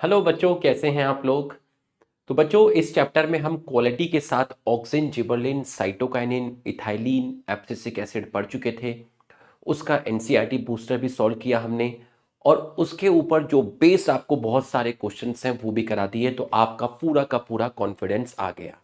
Hello बच्चों, कैसे हैं आप लोग। तो बच्चों, इस चैप्टर में हम क्वालिटी के साथ auxin, gibberellin, cytokinin, ethylene, abscisic acid पढ़ चुके थे। उसका एनसीईआरटी बूस्टर भी सॉल्व किया हमने, और उसके ऊपर जो बेस आपको बहुत सारे क्वेश्चंस हैं वो भी करा दिए, तो आपका पूरा का पूरा कॉन्फिडेंस आ गया।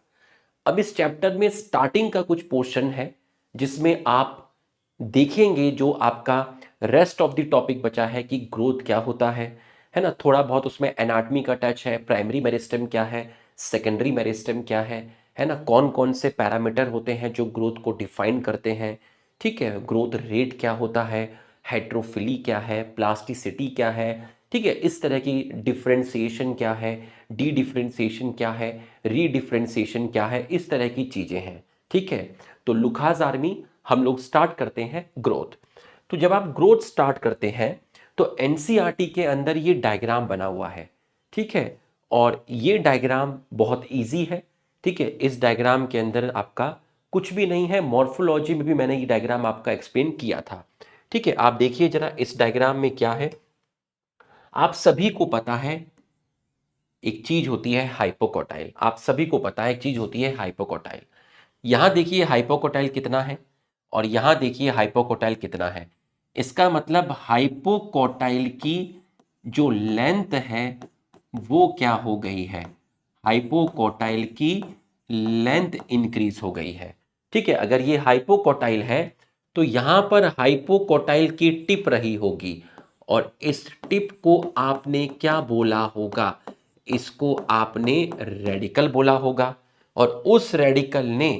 अब इस चैप्टर में स्टार्टिंग का कुछ पोर्शन है जिसमें आप देखेंगे जो आपका रेस्ट ऑफ द टॉपिक बचा है कि ग्रोथ क्या होता है ना। थोड़ा बहुत उसमें एनाटमी का टच है, प्राइमरी मेरिस्टेम क्या है, सेकेंडरी मेरिस्टेम क्या है ना, कौन कौन से पैरामीटर होते हैं जो ग्रोथ को डिफाइन करते हैं। ठीक है, ग्रोथ रेट क्या होता है, हेट्रोफिली क्या है, प्लास्टिसिटी क्या है। ठीक है, इस तरह की डिफरेंशिएशन क्या है, डी डिफरेंशिएशन क्या है, री डिफरेंशिएशन क्या है, इस तरह की चीज़ें हैं। ठीक है, तो लुकास आर्मी हम लोग स्टार्ट करते हैं ग्रोथ। तो जब आप ग्रोथ स्टार्ट करते हैं तो एनसीईआरटी के अंदर ये डायग्राम बना हुआ है। ठीक है, और ये डायग्राम बहुत इजी है। ठीक है, इस डायग्राम के अंदर आपका कुछ भी नहीं है, मॉर्फोलॉजी में भी मैंने ये डायग्राम आपका एक्सप्लेन किया था। ठीक है, आप देखिए जरा इस डायग्राम में क्या है। आप सभी को पता है एक चीज होती है हाइपोकोटाइल, आप सभी को पता है एक चीज होती है हाइपोकोटाइल। यहां देखिए हाइपोकोटाइल कितना है, और यहां देखिए हाइपोकोटाइल कितना है। इसका मतलब हाइपोकोटाइल की जो लेंथ है वो क्या हो गई है, हाइपोकोटाइल की लेंथ इंक्रीज हो गई है। ठीक है, अगर ये हाइपोकोटाइल है तो यहां पर हाइपोकोटाइल की टिप रही होगी, और इस टिप को आपने क्या बोला होगा, इसको आपने रेडिकल बोला होगा। और उस रेडिकल ने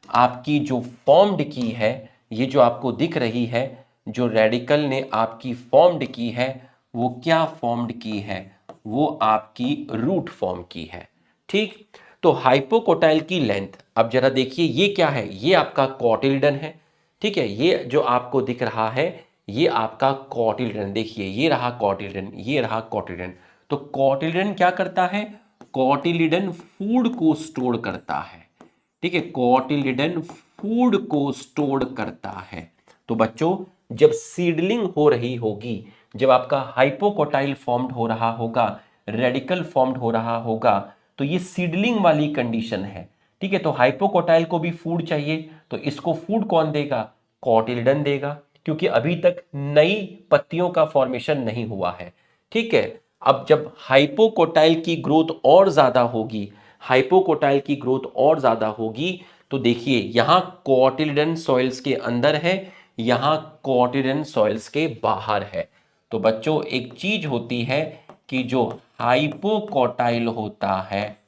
आपकी जो फॉर्म्ड की है, ये जो आपको दिख रही है, जो रेडिकल ने आपकी फॉर्म्ड की है वो क्या फॉर्म्ड की है, वो आपकी रूट फॉर्म की है। ठीक, तो हाइपोकोटाइल की लेंथ, अब जरा देखिए ये क्या है, ये आपका कॉटिलिडन है। ठीक है, ये जो आपको दिख रहा है ये आपका कॉटिलिडन, देखिए ये रहा कॉटिलिडन, ये रहा कॉटिलिडन। तो कॉटिलिडन क्या करता है, कॉटिलिडन फूड को स्टोर करता है। ठीक है, कॉटिलिडन फूड को स्टोर करता है। तो बच्चों, जब सीडलिंग हो रही होगी, जब आपका हाइपोकोटाइल फॉर्म्ड हो रहा होगा, रेडिकल फॉर्म्ड हो रहा होगा, तो ये सीडलिंग वाली कंडीशन है। ठीक है, तो हाइपोकोटाइल को भी फूड चाहिए, तो इसको फूड कौन देगा, कॉटिलिडन देगा, क्योंकि अभी तक नई पत्तियों का फॉर्मेशन नहीं हुआ है। ठीक है, अब जब हाइपोकोटाइल की ग्रोथ और ज्यादा होगी, हाइपोकोटाइल की ग्रोथ और ज्यादा होगी, तो देखिए यहां कॉटिलिडन सॉइल्स के अंदर है, यहां कॉटिलिडन सॉइल्स के बाहर है। तो बच्चों, एक चीज होती है कि जो हाइपोकोटाइल होता है,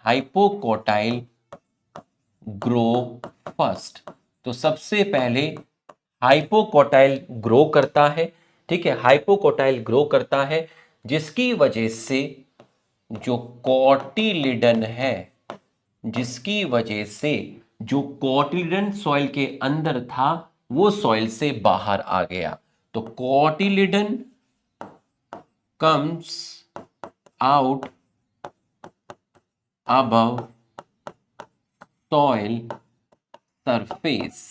हाइपोकोटाइल ग्रो फर्स्ट। तो सबसे पहले हाइपोकोटाइल ग्रो करता है। ठीक है, हाइपोकोटाइल ग्रो करता है, जिसकी वजह से जो कॉटिलिडन है, जिसकी वजह से जो कॉटिलिडन सॉइल के अंदर था वो सॉइल से बाहर आ गया। तो cotyledon comes out above soil surface.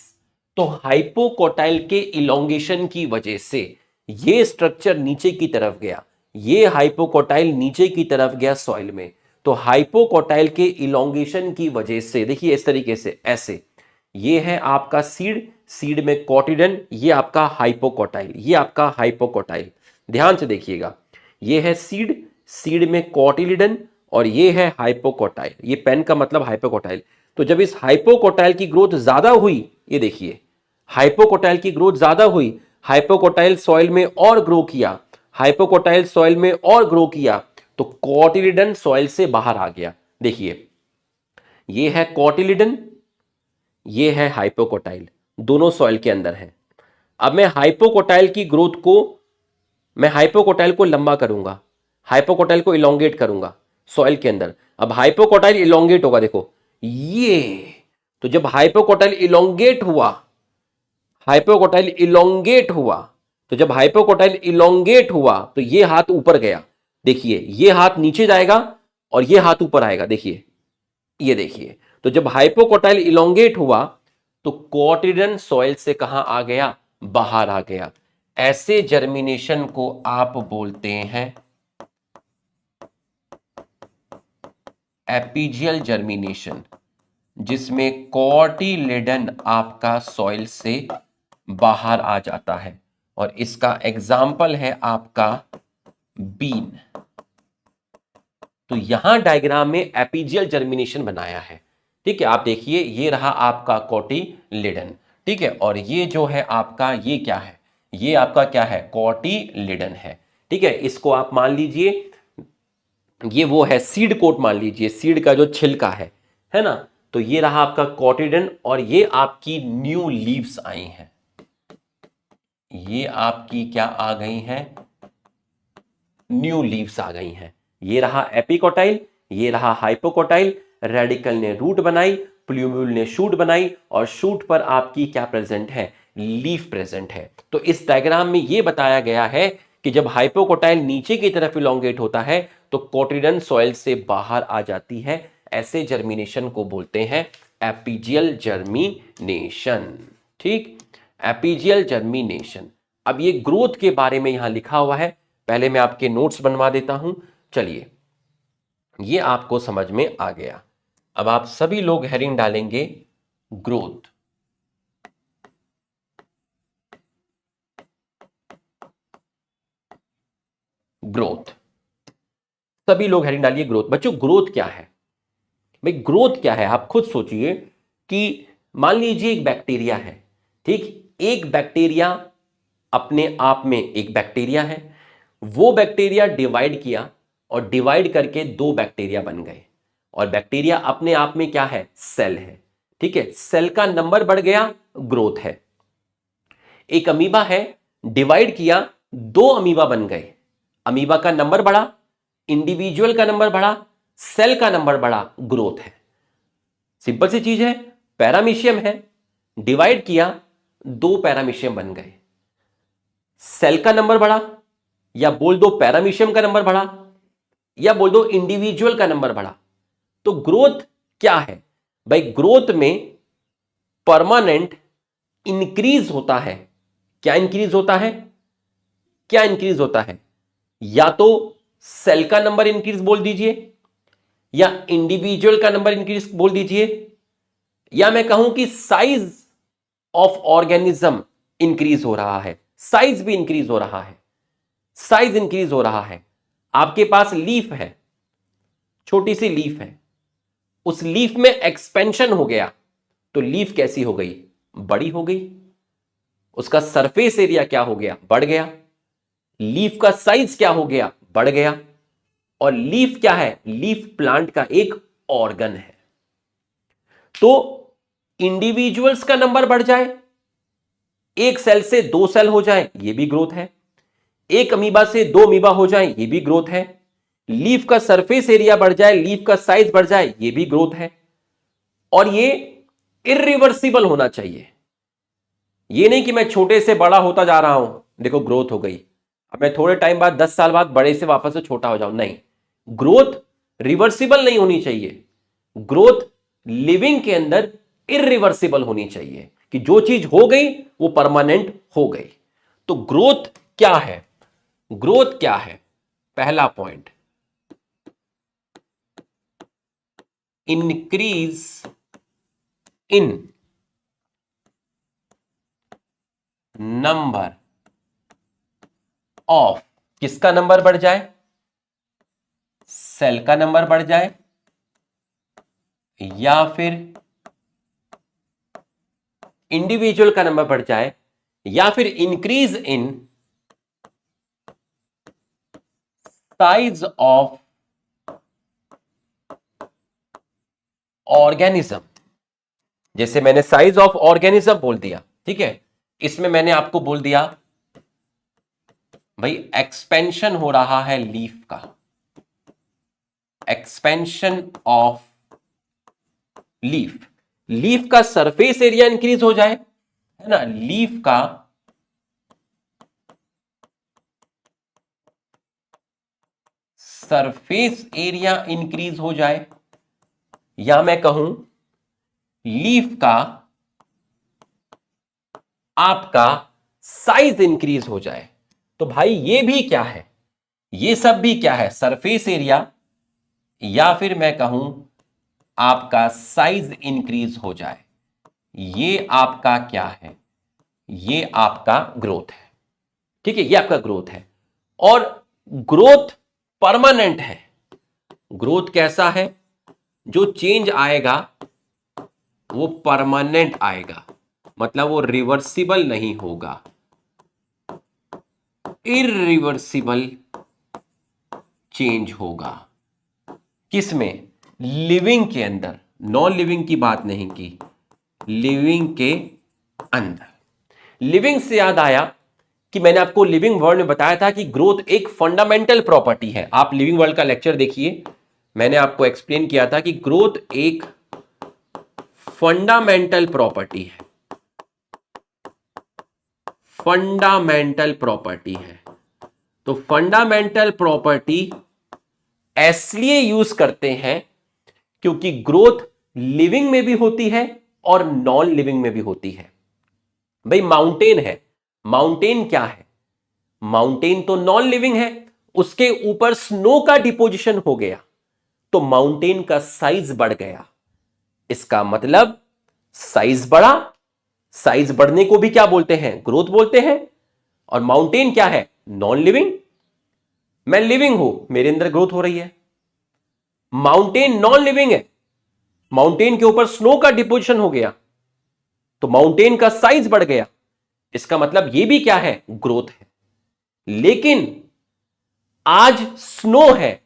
तो हाइपोकोटाइल के इलोंगेशन की वजह से ये स्ट्रक्चर नीचे की तरफ गया, ये हाइपोकोटाइल नीचे की तरफ गया सॉइल में। तो हाइपोकोटाइल के इलोंगेशन की वजह से देखिए इस तरीके से, ऐसे ये है आपका सीड, सीड में कॉटिलिडन, ये आपका हाइपोकोटाइल, ये आपका हाइपोकोटाइल। ध्यान से देखिएगा, ये है सीड, सीड में कॉटिलिडन, और ये है हाइपोकोटाइल, ये पेन का मतलब हाइपोकोटाइल। तो जब इस हाइपोकोटाइल की ग्रोथ ज्यादा हुई, ये देखिए हाइपोकोटाइल की ग्रोथ ज्यादा हुई, हाइपोकोटाइल सॉइल में और ग्रो किया, हाइपोकोटाइल सॉइल में और ग्रो किया, तो कॉटिलिडन सॉइल से बाहर आ गया। देखिए ये है कॉटिलिडन, ये है हाइपोकोटाइल, दोनों सॉइल के अंदर है। अब मैं हाइपोकोटाइल की ग्रोथ को, मैं हाइपोकोटाइल को लंबा करूंगा, हाइपोकोटाइल को इलोंगेट करूंगा सॉइल के अंदर। अब हाइपोकोटाइल इलोंगेट होगा, देखो ये, तो जब हाइपोकोटाइल इलोंगेट हुआ, हाइपोकोटाइल इलोंगेट हुआ, तो जब हाइपोकोटाइल इलोंगेट हुआ तो ये हाथ ऊपर गया, देखिए ये हाथ नीचे जाएगा और ये हाथ ऊपर आएगा, देखिए ये देखिए। तो जब हाइपोकोटाइल इलोंगेट हुआ तो कॉटिलिडन सॉइल से कहां आ गया, बाहर आ गया। ऐसे जर्मिनेशन को आप बोलते हैं एपीजियल जर्मिनेशन, जिसमें कोटिलेडन आपका सॉइल से बाहर आ जाता है, और इसका एग्जाम्पल है आपका बीन। तो यहां डायग्राम में एपीजियल जर्मिनेशन बनाया है, ठीक है। आप देखिए, ये रहा आपका कोटिलेडन, ठीक है, और ये जो है आपका, ये क्या है, ये आपका क्या है, कोटिलेडन है, ठीक है। इसको आप मान लीजिए ये वो है सीड कोट, मान लीजिए सीड का जो छिलका है ना। तो ये रहा आपका कोटिलेडन, और ये आपकी न्यू लीव्स आई हैं, ये आपकी क्या आ गई हैं, न्यू लीव्स आ गई हैं। ये रहा एपिकोटाइल, ये रहा हाइपोकोटाइल, रेडिकल ने रूट बनाई, प्लूम्यूल ने शूट बनाई, और शूट पर आपकी क्या प्रेजेंट है, लीफ प्रेजेंट है। तो इस डायग्राम में यह बताया गया है कि जब हाइपोकोटाइल नीचे की तरफ इलोंगेट होता है तो कोटिलेडन सॉइल से बाहर आ जाती है। ऐसे जर्मिनेशन को बोलते हैं एपीजियल जर्मिनेशन, ठीक, एपीजियल जर्मिनेशन। अब ये ग्रोथ के बारे में यहां लिखा हुआ है, पहले मैं आपके नोट्स बनवा देता हूं। चलिए, ये आपको समझ में आ गया। अब आप सभी लोग हेडिंग डालेंगे ग्रोथ। ग्रोथ, सभी लोग हेडिंग डालिए ग्रोथ। बच्चों, ग्रोथ क्या है भाई, ग्रोथ क्या है आप खुद सोचिए। कि मान लीजिए एक बैक्टीरिया है, ठीक, एक बैक्टीरिया अपने आप में एक बैक्टीरिया है, वो बैक्टीरिया डिवाइड किया और डिवाइड करके दो बैक्टीरिया बन गए, और बैक्टीरिया अपने आप में क्या है, सेल है, ठीक है। सेल का नंबर बढ़ गया, ग्रोथ है। एक अमीबा है, डिवाइड किया, दो अमीबा बन गए, अमीबा का नंबर बढ़ा, इंडिविजुअल का नंबर बढ़ा, सेल का नंबर बढ़ा, ग्रोथ है। सिंपल सी चीज है। पैरामीशियम है, डिवाइड किया, दो पैरामीशियम बन गए, सेल का नंबर बढ़ा, या बोल दो पैरामीशियम का नंबर बढ़ा, या बोल दो इंडिविजुअल का नंबर बढ़ा। तो ग्रोथ क्या है भाई, ग्रोथ में परमानेंट इंक्रीज होता है। क्या इंक्रीज होता है, क्या इंक्रीज होता है, या तो सेल का नंबर इंक्रीज बोल दीजिए, या इंडिविजुअल का नंबर इंक्रीज बोल दीजिए, या मैं कहूं कि साइज ऑफ ऑर्गेनिज्म इंक्रीज हो रहा है, साइज भी इंक्रीज हो रहा है, साइज इंक्रीज हो रहा है। आपके पास लीफ है, छोटी सी लीफ है, उस लीफ में एक्सपेंशन हो गया, तो लीफ कैसी हो गई, बड़ी हो गई, उसका सरफेस एरिया क्या हो गया, बढ़ गया, लीफ का साइज क्या हो गया, बढ़ गया। और लीफ क्या है, लीफ प्लांट का एक ऑर्गन है। तो इंडिविजुअल्स का नंबर बढ़ जाए, एक सेल से दो सेल हो जाए, यह भी ग्रोथ है। एक अमीबा से दो अमीबा हो जाए, यह भी ग्रोथ है। लीफ का सरफेस एरिया बढ़ जाए, लीफ का साइज बढ़ जाए, यह भी ग्रोथ है। और ये इरिवर्सिबल होना चाहिए। ये नहीं कि मैं छोटे से बड़ा होता जा रहा हूं, देखो ग्रोथ हो गई, अब मैं थोड़े टाइम बाद 10 साल बाद बड़े से वापस से छोटा हो जाऊं, नहीं। ग्रोथ रिवर्सिबल नहीं होनी चाहिए, ग्रोथ लिविंग के अंदर इरिवर्सिबल होनी चाहिए, कि जो चीज हो गई वो परमानेंट हो गई। तो ग्रोथ क्या है, ग्रोथ क्या है, पहला point, increase in number of, किसका नंबर बढ़ जाए, सेल का नंबर बढ़ जाए, या फिर इंडिविजुअल का नंबर बढ़ जाए, या फिर increase in size of organism. जैसे मैंने साइज ऑफ ऑर्गेनिज्म बोल दिया, ठीक है, इसमें मैंने आपको बोल दिया भाई एक्सपेंशन हो रहा है लीफ का, एक्सपेंशन ऑफ लीफ, लीफ का सरफेस एरिया इंक्रीज हो जाए, है ना, लीफ का सरफेस एरिया इंक्रीज हो जाए, या मैं कहूं लीफ का आपका साइज इंक्रीज हो जाए। तो भाई ये भी क्या है, ये सब भी क्या है, सरफेस एरिया या फिर मैं कहूं आपका साइज इंक्रीज हो जाए, ये आपका क्या है, ये आपका ग्रोथ है। ठीक है, ये आपका ग्रोथ है। और ग्रोथ परमानेंट है। ग्रोथ कैसा है, जो चेंज आएगा वो परमानेंट आएगा, मतलब वो रिवर्सिबल नहीं होगा, इरिवर्सिबल चेंज होगा। किसमें, लिविंग के अंदर, नॉन लिविंग की बात नहीं की, लिविंग के अंदर। लिविंग से याद आया कि मैंने आपको लिविंग वर्ल्ड में बताया था कि ग्रोथ एक फंडामेंटल प्रॉपर्टी है। आप लिविंग वर्ल्ड का लेक्चर देखिए, मैंने आपको एक्सप्लेन किया था कि ग्रोथ एक फंडामेंटल प्रॉपर्टी है, फंडामेंटल प्रॉपर्टी है। तो फंडामेंटल प्रॉपर्टी इसलिए यूज करते हैं क्योंकि ग्रोथ लिविंग में भी होती है और नॉन लिविंग में भी होती है। भाई माउंटेन है, माउंटेन क्या है, माउंटेन तो नॉन लिविंग है, उसके ऊपर स्नो का डिपोजिशन हो गया तो माउंटेन का साइज बढ़ गया। इसका मतलब साइज बढ़ा, साइज बढ़ने को भी क्या बोलते हैं, ग्रोथ बोलते हैं। और माउंटेन क्या है, नॉन लिविंग। मैं लिविंग हूं, मेरे अंदर ग्रोथ हो रही है। माउंटेन नॉन लिविंग है, माउंटेन के ऊपर स्नो का डिपोजिशन हो गया तो माउंटेन का साइज बढ़ गया। इसका मतलब यह भी क्या है, ग्रोथ है। लेकिन आज स्नो है,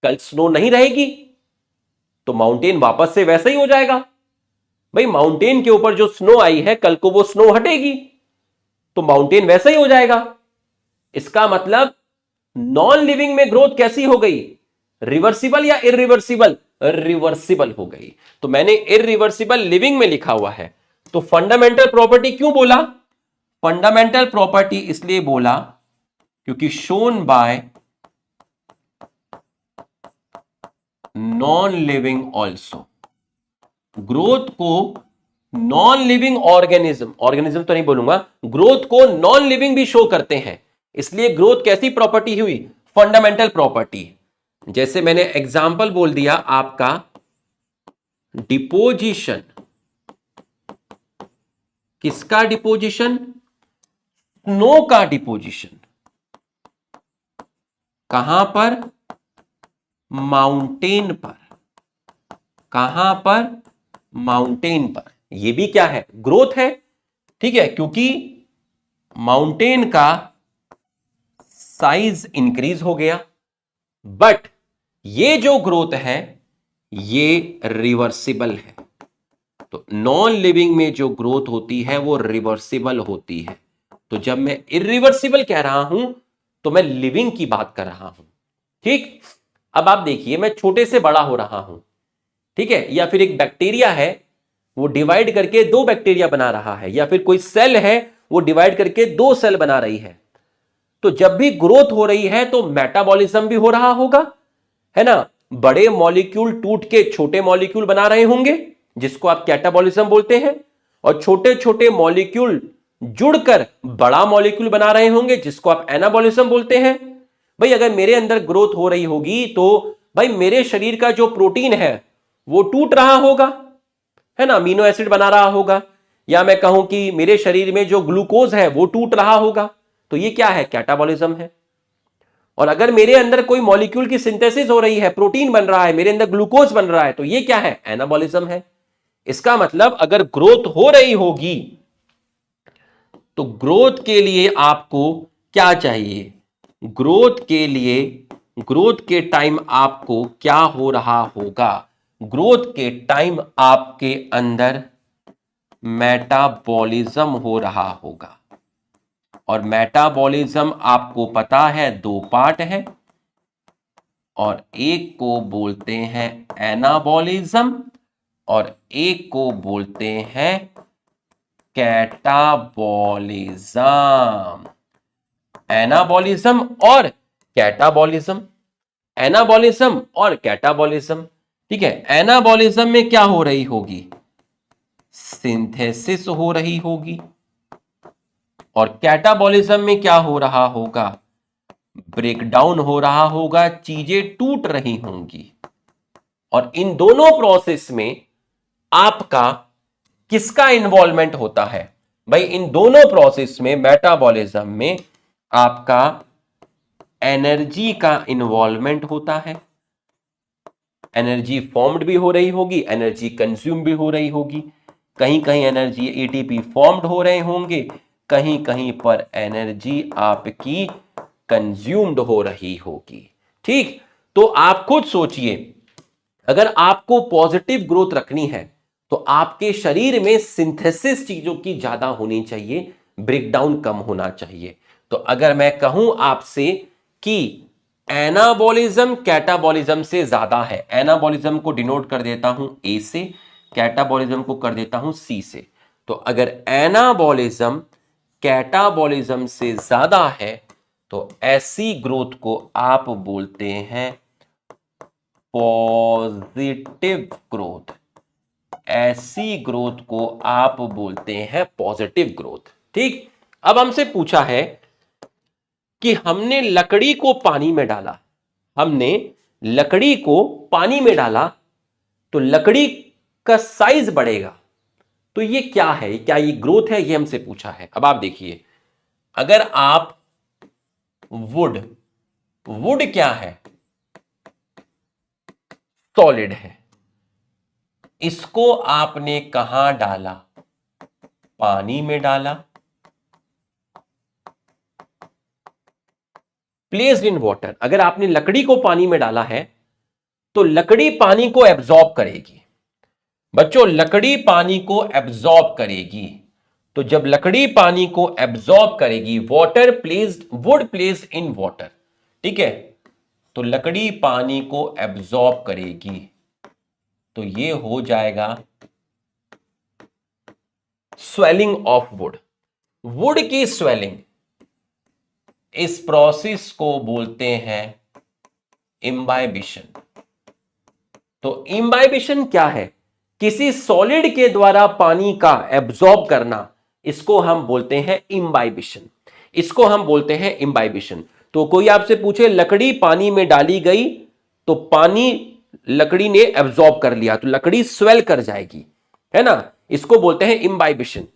कल स्नो नहीं रहेगी तो माउंटेन वापस से वैसा ही हो जाएगा। भाई माउंटेन के ऊपर जो स्नो आई है, कल को वो स्नो हटेगी तो माउंटेन वैसा ही हो जाएगा। इसका मतलब नॉन लिविंग में ग्रोथ कैसी हो गई, रिवर्सिबल या इरिवर्सिबल, रिवर्सिबल हो गई। तो मैंने इरिवर्सिबल लिविंग में लिखा हुआ है। तो फंडामेंटल प्रॉपर्टी क्यों बोला, फंडामेंटल प्रॉपर्टी इसलिए बोला क्योंकि shown by non living also, growth को नॉन लिविंग ऑर्गेनिज्म, ऑर्गेनिज्म तो नहीं बोलूंगा, ग्रोथ को नॉन लिविंग भी शो करते हैं। इसलिए ग्रोथ कैसी प्रॉपर्टी हुई, फंडामेंटल प्रॉपर्टी। जैसे मैंने एग्जांपल बोल दिया आपका डिपोजिशन, किसका डिपोजिशन, स्नो का डिपोजिशन। कहां पर, माउंटेन पर। कहां पर, माउंटेन पर। यह भी क्या है, ग्रोथ है। ठीक है, क्योंकि माउंटेन का साइज इंक्रीज हो गया। बट ये जो ग्रोथ है ये रिवर्सिबल है। तो नॉन लिविंग में जो ग्रोथ होती है वो रिवर्सिबल होती है। तो जब मैं इरिवर्सिबल कह रहा हूं तो मैं लिविंग की बात कर रहा हूं। ठीक, अब आप देखिए, मैं छोटे से बड़ा हो रहा हूं, ठीक है, या फिर एक बैक्टीरिया है वो डिवाइड करके दो बैक्टीरिया बना रहा है, या फिर कोई सेल है वो डिवाइड करके दो सेल बना रही है। तो जब भी ग्रोथ हो रही है तो मेटाबॉलिज्म भी हो रहा होगा, है ना। बड़े मॉलिक्यूल टूट के छोटे मॉलिक्यूल बना रहे होंगे जिसको आप कैटाबॉलिज्म बोलते हैं, और छोटे छोटे मॉलिक्यूल जुड़कर बड़ा मॉलिक्यूल बना रहे होंगे जिसको आप एनाबॉलिज्म बोलते हैं। भाई अगर मेरे अंदर ग्रोथ हो रही होगी तो भाई मेरे शरीर का जो प्रोटीन है वो टूट रहा होगा, है ना, अमीनो एसिड बना रहा होगा, या मैं कहूं कि मेरे शरीर में जो ग्लूकोज है वो टूट रहा होगा। तो ये क्या है, कैटाबॉलिज्म है। और अगर मेरे अंदर कोई मॉलिक्यूल की सिंथेसिस हो रही है, प्रोटीन बन रहा है, मेरे अंदर ग्लूकोज बन रहा है, तो ये क्या है, एनाबॉलिज्म है। इसका मतलब अगर ग्रोथ हो रही होगी तो ग्रोथ के लिए आपको क्या चाहिए, ग्रोथ के लिए, ग्रोथ के टाइम आपको क्या हो रहा होगा, ग्रोथ के टाइम आपके अंदर मेटाबॉलिज्म हो रहा होगा। और मेटाबॉलिज्म आपको पता है दो पार्ट है, और एक को बोलते हैं एनाबॉलिज्म और एक को बोलते हैं कैटाबॉलिज्म। एनाबॉलिज्म और कैटाबॉलिज्म, एनाबॉलिज्म और कैटाबॉलिज्म। ठीक है, एनाबॉलिज्म में क्या हो रही होगी, सिंथेसिस हो रही होगी, और कैटाबॉलिज्म में क्या हो रहा होगा, ब्रेकडाउन हो रहा होगा, चीजें टूट रही होंगी। और इन दोनों प्रोसेस में आपका किसका इन्वॉल्वमेंट होता है? भाई इन दोनों प्रोसेस में, मेटाबॉलिज्म में आपका एनर्जी का इन्वॉल्वमेंट होता है। एनर्जी फॉर्म्ड भी हो रही होगी, एनर्जी कंज्यूम भी हो रही होगी। कहीं कहीं एनर्जी एटीपी फॉर्म्ड हो रहे होंगे, कहीं कहीं पर एनर्जी आपकी कंज्यूम्ड हो रही होगी। ठीक, तो आप खुद सोचिए, अगर आपको पॉजिटिव ग्रोथ रखनी है तो आपके शरीर में सिंथेसिस चीजों की ज्यादा होनी चाहिए, ब्रेकडाउन कम होना चाहिए। तो अगर मैं कहूं आपसे कि एनाबॉलिज्म कैटाबॉलिज्म से ज्यादा है, एनाबॉलिज्म को डिनोट कर देता हूं ए से, कैटाबॉलिज्म को कर देता हूं सी से। तो अगर एनाबॉलिज्म कैटाबॉलिज्म से ज्यादा है तो ऐसी ग्रोथ को आप बोलते हैं पॉजिटिव ग्रोथ। ऐसी ग्रोथ को आप बोलते हैं पॉजिटिव ग्रोथ। ठीक, अब हमसे पूछा है कि हमने लकड़ी को पानी में डाला, हमने लकड़ी को पानी में डाला तो लकड़ी का साइज बढ़ेगा। तो ये क्या है, क्या ये ग्रोथ है? ये हमसे पूछा है। अब आप देखिए, अगर आप वुड, वुड क्या है? सॉलिड है। इसको आपने कहां डाला? पानी में डाला। Placed in water. अगर आपने लकड़ी को पानी में डाला है तो लकड़ी पानी को एब्जॉर्ब करेगी। बच्चों, लकड़ी पानी को एब्जॉर्ब करेगी। तो जब लकड़ी पानी को एब्जॉर्ब करेगी, water placed, would placed in water, ठीक है, तो लकड़ी पानी को एब्जॉर्ब करेगी, तो ये हो जाएगा स्वेलिंग ऑफ वुड। वुड की स्वेलिंग, इस प्रोसेस को बोलते हैं इम्बाइबिशन। तो इम्बाइबिशन क्या है? किसी सॉलिड के द्वारा पानी का एब्जॉर्ब करना, इसको हम बोलते हैं इम्बाइबिशन। इसको हम बोलते हैं इम्बाइबिशन। तो कोई आपसे पूछे लकड़ी पानी में डाली गई तो पानी लकड़ी ने एब्जॉर्ब कर लिया, तो लकड़ी स्वेल कर जाएगी, है ना, इसको बोलते हैं इम्बाइबिशन।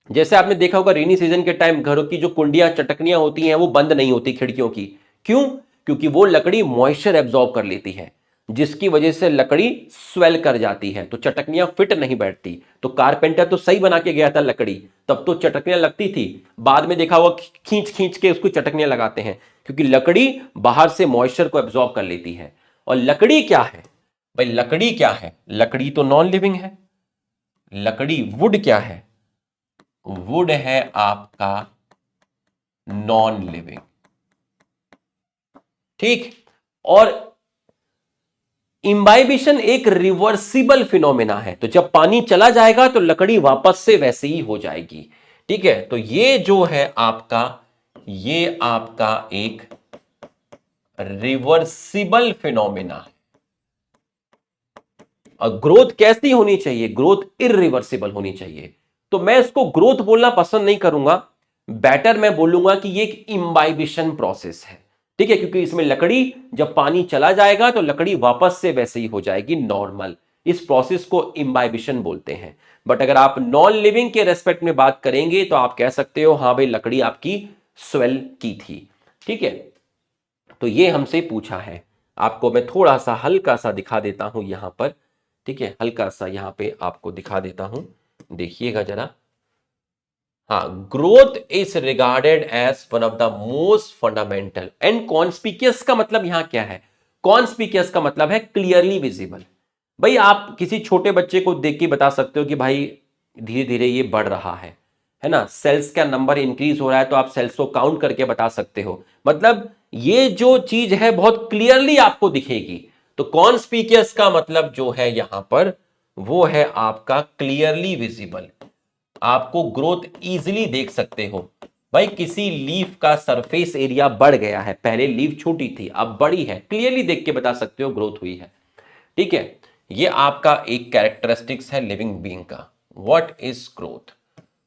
जैसे आपने देखा होगा रेनी सीजन के टाइम घरों की जो कुंडियां चटकनियां होती हैं वो बंद नहीं होती खिड़कियों की। क्यों? क्योंकि वो लकड़ी मॉइस्चर एब्जॉर्ब कर लेती है, जिसकी वजह से लकड़ी स्वेल कर जाती है, तो चटकनियां फिट नहीं बैठती। तो कारपेंटर तो सही बना के गया था लकड़ी, तब तो चटकनियां लगती थी, बाद में देखा हुआ खींच खींच के उसको चटकनियां लगाते हैं, क्योंकि लकड़ी बाहर से मॉइस्चर को एब्जॉर्ब कर लेती है। और लकड़ी क्या है भाई? लकड़ी क्या है? लकड़ी तो नॉन लिविंग है। लकड़ी, वुड क्या है? वुड है आपका नॉन लिविंग। ठीक, और इम्बाइबिशन एक रिवर्सिबल फिनोमेना है, तो जब पानी चला जाएगा तो लकड़ी वापस से वैसे ही हो जाएगी। ठीक है, तो ये जो है आपका, ये आपका एक रिवर्सिबल फिनोमेना है। और ग्रोथ कैसी होनी चाहिए? ग्रोथ इरिवर्सिबल होनी चाहिए। तो मैं इसको ग्रोथ बोलना पसंद नहीं करूंगा, बेटर मैं बोलूंगा कि ये एक इम्बाइबिशन प्रोसेस है। ठीक है, क्योंकि इसमें लकड़ी जब पानी चला जाएगा तो लकड़ी वापस से वैसे ही हो जाएगी नॉर्मल। इस प्रोसेस को इम्बाइबिशन बोलते हैं। बट अगर आप नॉन लिविंग के रेस्पेक्ट में बात करेंगे तो आप कह सकते हो हाँ भाई लकड़ी आपकी स्वेल की थी। ठीक है, तो ये हमसे पूछा है। आपको मैं थोड़ा सा हल्का सा दिखा देता हूं यहां पर। ठीक है, हल्का सा यहां पे आपको दिखा देता हूं, देखिएगा जरा। हाँ, growth is regarded as one of the most fundamental and conspicuous. का मतलब यहां क्या है? कॉन्स्पिकियस का मतलब है क्लियरली विजिबल। भाई आप किसी छोटे बच्चे को देख के बता सकते हो कि भाई धीरे धीरे ये बढ़ रहा है ना, सेल्स का नंबर इंक्रीज हो रहा है, तो आप सेल्स को काउंट करके बता सकते हो। मतलब ये जो चीज है बहुत क्लियरली आपको दिखेगी। तो कॉन्स्पिकियस का मतलब जो है यहां पर वो है आपका क्लियरली विजिबल। आपको ग्रोथ इजीली देख सकते हो। भाई किसी लीफ का सरफेस एरिया बढ़ गया है, पहले लीफ छोटी थी अब बड़ी है, क्लियरली देख के बता सकते हो ग्रोथ हुई है। ठीक है, ये आपका एक कैरेक्टरिस्टिक्स है लिविंग बीइंग का। What is growth?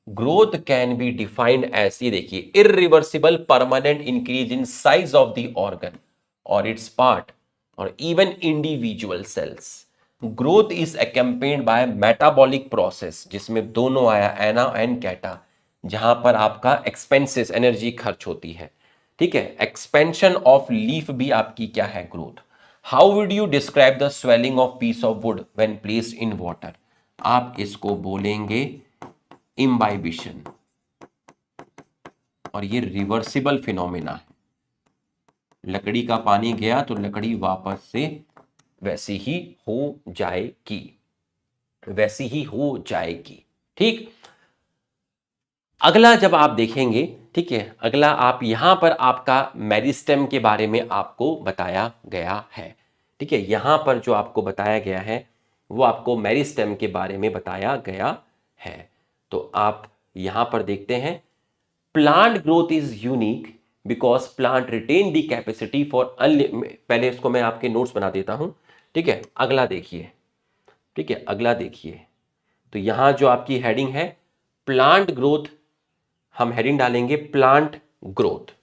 Growth can be defined as, ये देखिए, irreversible permanent increase in size of the organ और इट्स पार्ट और even individual cells. Growth is accompanied by metabolic process, जिसमें दोनों आया, एना एंड कैटा, जहां पर आपका एक्सपेंसेस एनर्जी खर्च होती है, ठीक है। एक्सपेंशन ऑफ लीफ भी आपकी क्या है, growth. How would you describe the swelling of peace of would when placed in water? आप इसको बोलेंगे इम्बाइबिशन, और ये रिवर्सिबल फिनोमेना है। लकड़ी का पानी गया तो लकड़ी वापस से वैसी ही हो जाएगी, वैसी ही हो जाएगी, ठीक। अगला जब आप देखेंगे, ठीक है, अगला आप यहां पर आपका मेरिस्टेम के बारे में आपको बताया गया है, ठीक है। यहां पर जो आपको बताया गया है वो आपको मेरिस्टेम के बारे में बताया गया है। तो आप यहां पर देखते हैं, plant growth is unique because plant retain the capacity for पहले इसको मैं आपके नोट्स बना देता हूं, ठीक है। अगला देखिए, ठीक है, अगला देखिए, तो यहां जो आपकी हेडिंग है प्लांट ग्रोथ, हम हेडिंग डालेंगे प्लांट ग्रोथ।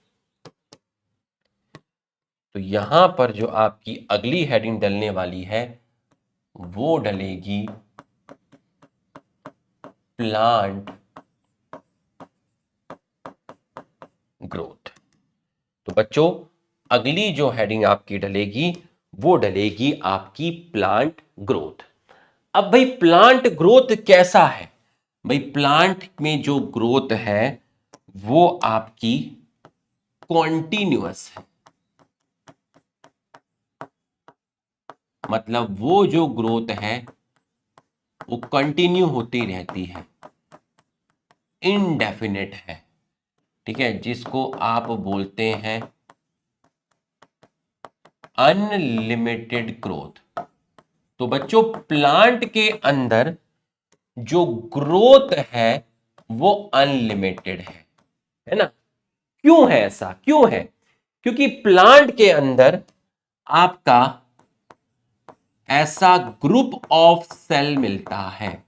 तो यहां पर जो आपकी अगली हेडिंग डलने वाली है वो डलेगी प्लांट ग्रोथ। तो बच्चों अगली जो हेडिंग आपकी डलेगी वो डलेगी आपकी प्लांट ग्रोथ। अब भाई प्लांट ग्रोथ कैसा है? भाई प्लांट में जो ग्रोथ है वो आपकी कॉन्टिन्यूअस है, मतलब वो जो ग्रोथ है वो कंटिन्यू होती रहती है, इनडेफिनेट है, ठीक है, जिसको आप बोलते हैं अनलिमिटेड ग्रोथ। तो बच्चों प्लांट के अंदर जो ग्रोथ है वो अनलिमिटेड है ना। क्यों है ऐसा, क्यों है? क्योंकि प्लांट के अंदर आपका ऐसा ग्रुप ऑफ सेल मिलता है,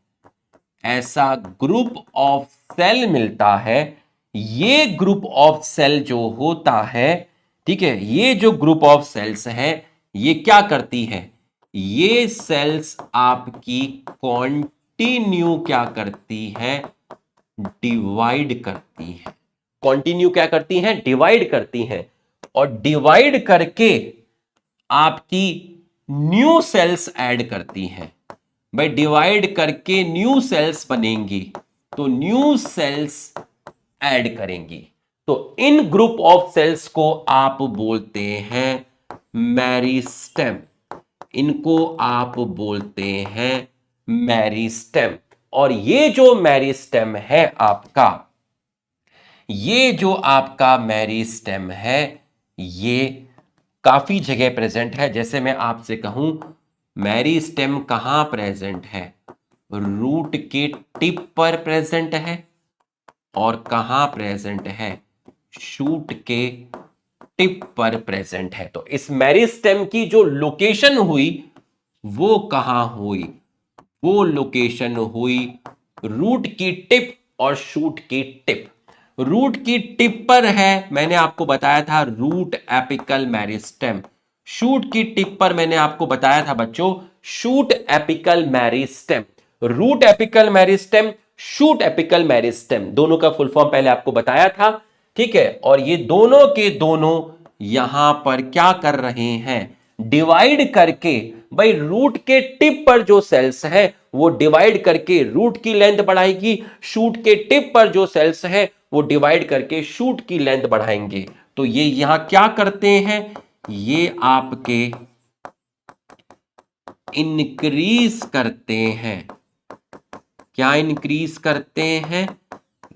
ऐसा ग्रुप ऑफ सेल मिलता है, ये ग्रुप ऑफ सेल जो होता है, ठीक है, ये जो ग्रुप ऑफ सेल्स है ये क्या करती है, ये सेल्स आपकी कॉन्टिन्यू क्या करती है, डिवाइड करती है। कॉन्टिन्यू क्या करती हैं, डिवाइड करती हैं, और डिवाइड करके आपकी न्यू सेल्स ऐड करती हैं। भाई डिवाइड करके न्यू सेल्स बनेंगी तो न्यू सेल्स ऐड करेंगी। तो इन ग्रुप ऑफ सेल्स को आप बोलते हैं मेरिस्टेम, इनको आप बोलते हैं मेरिस्टेम। और ये जो मेरिस्टेम है आपका, ये जो आपका मेरिस्टेम है ये काफी जगह प्रेजेंट है। जैसे मैं आपसे कहूं मेरिस्टेम कहां प्रेजेंट है, रूट के टिप पर प्रेजेंट है, और कहां प्रेजेंट है, शूट के टिप पर प्रेजेंट है। तो इस मेरिस्टेम की जो लोकेशन हुई वो कहां हुई, वो लोकेशन हुई रूट की टिप और शूट की टिप। रूट की टिप पर है, मैंने आपको बताया था रूट एपिकल मेरिस्टेम। शूट की टिप पर मैंने आपको बताया था बच्चों shoot apical meristem. Root apical meristem, shoot apical meristem, दोनों का फुल फॉर्म पहले आपको बताया था, ठीक है। और ये दोनों के दोनों यहां पर क्या कर रहे हैं, डिवाइड करके, भाई रूट के टिप पर जो सेल्स है वो डिवाइड करके रूट की लेंथ बढ़ाएगी, शूट के टिप पर जो सेल्स है वो डिवाइड करके शूट की लेंथ बढ़ाएंगे। तो ये यहां क्या करते हैं, ये आपके इंक्रीज करते हैं, क्या इंक्रीज करते हैं,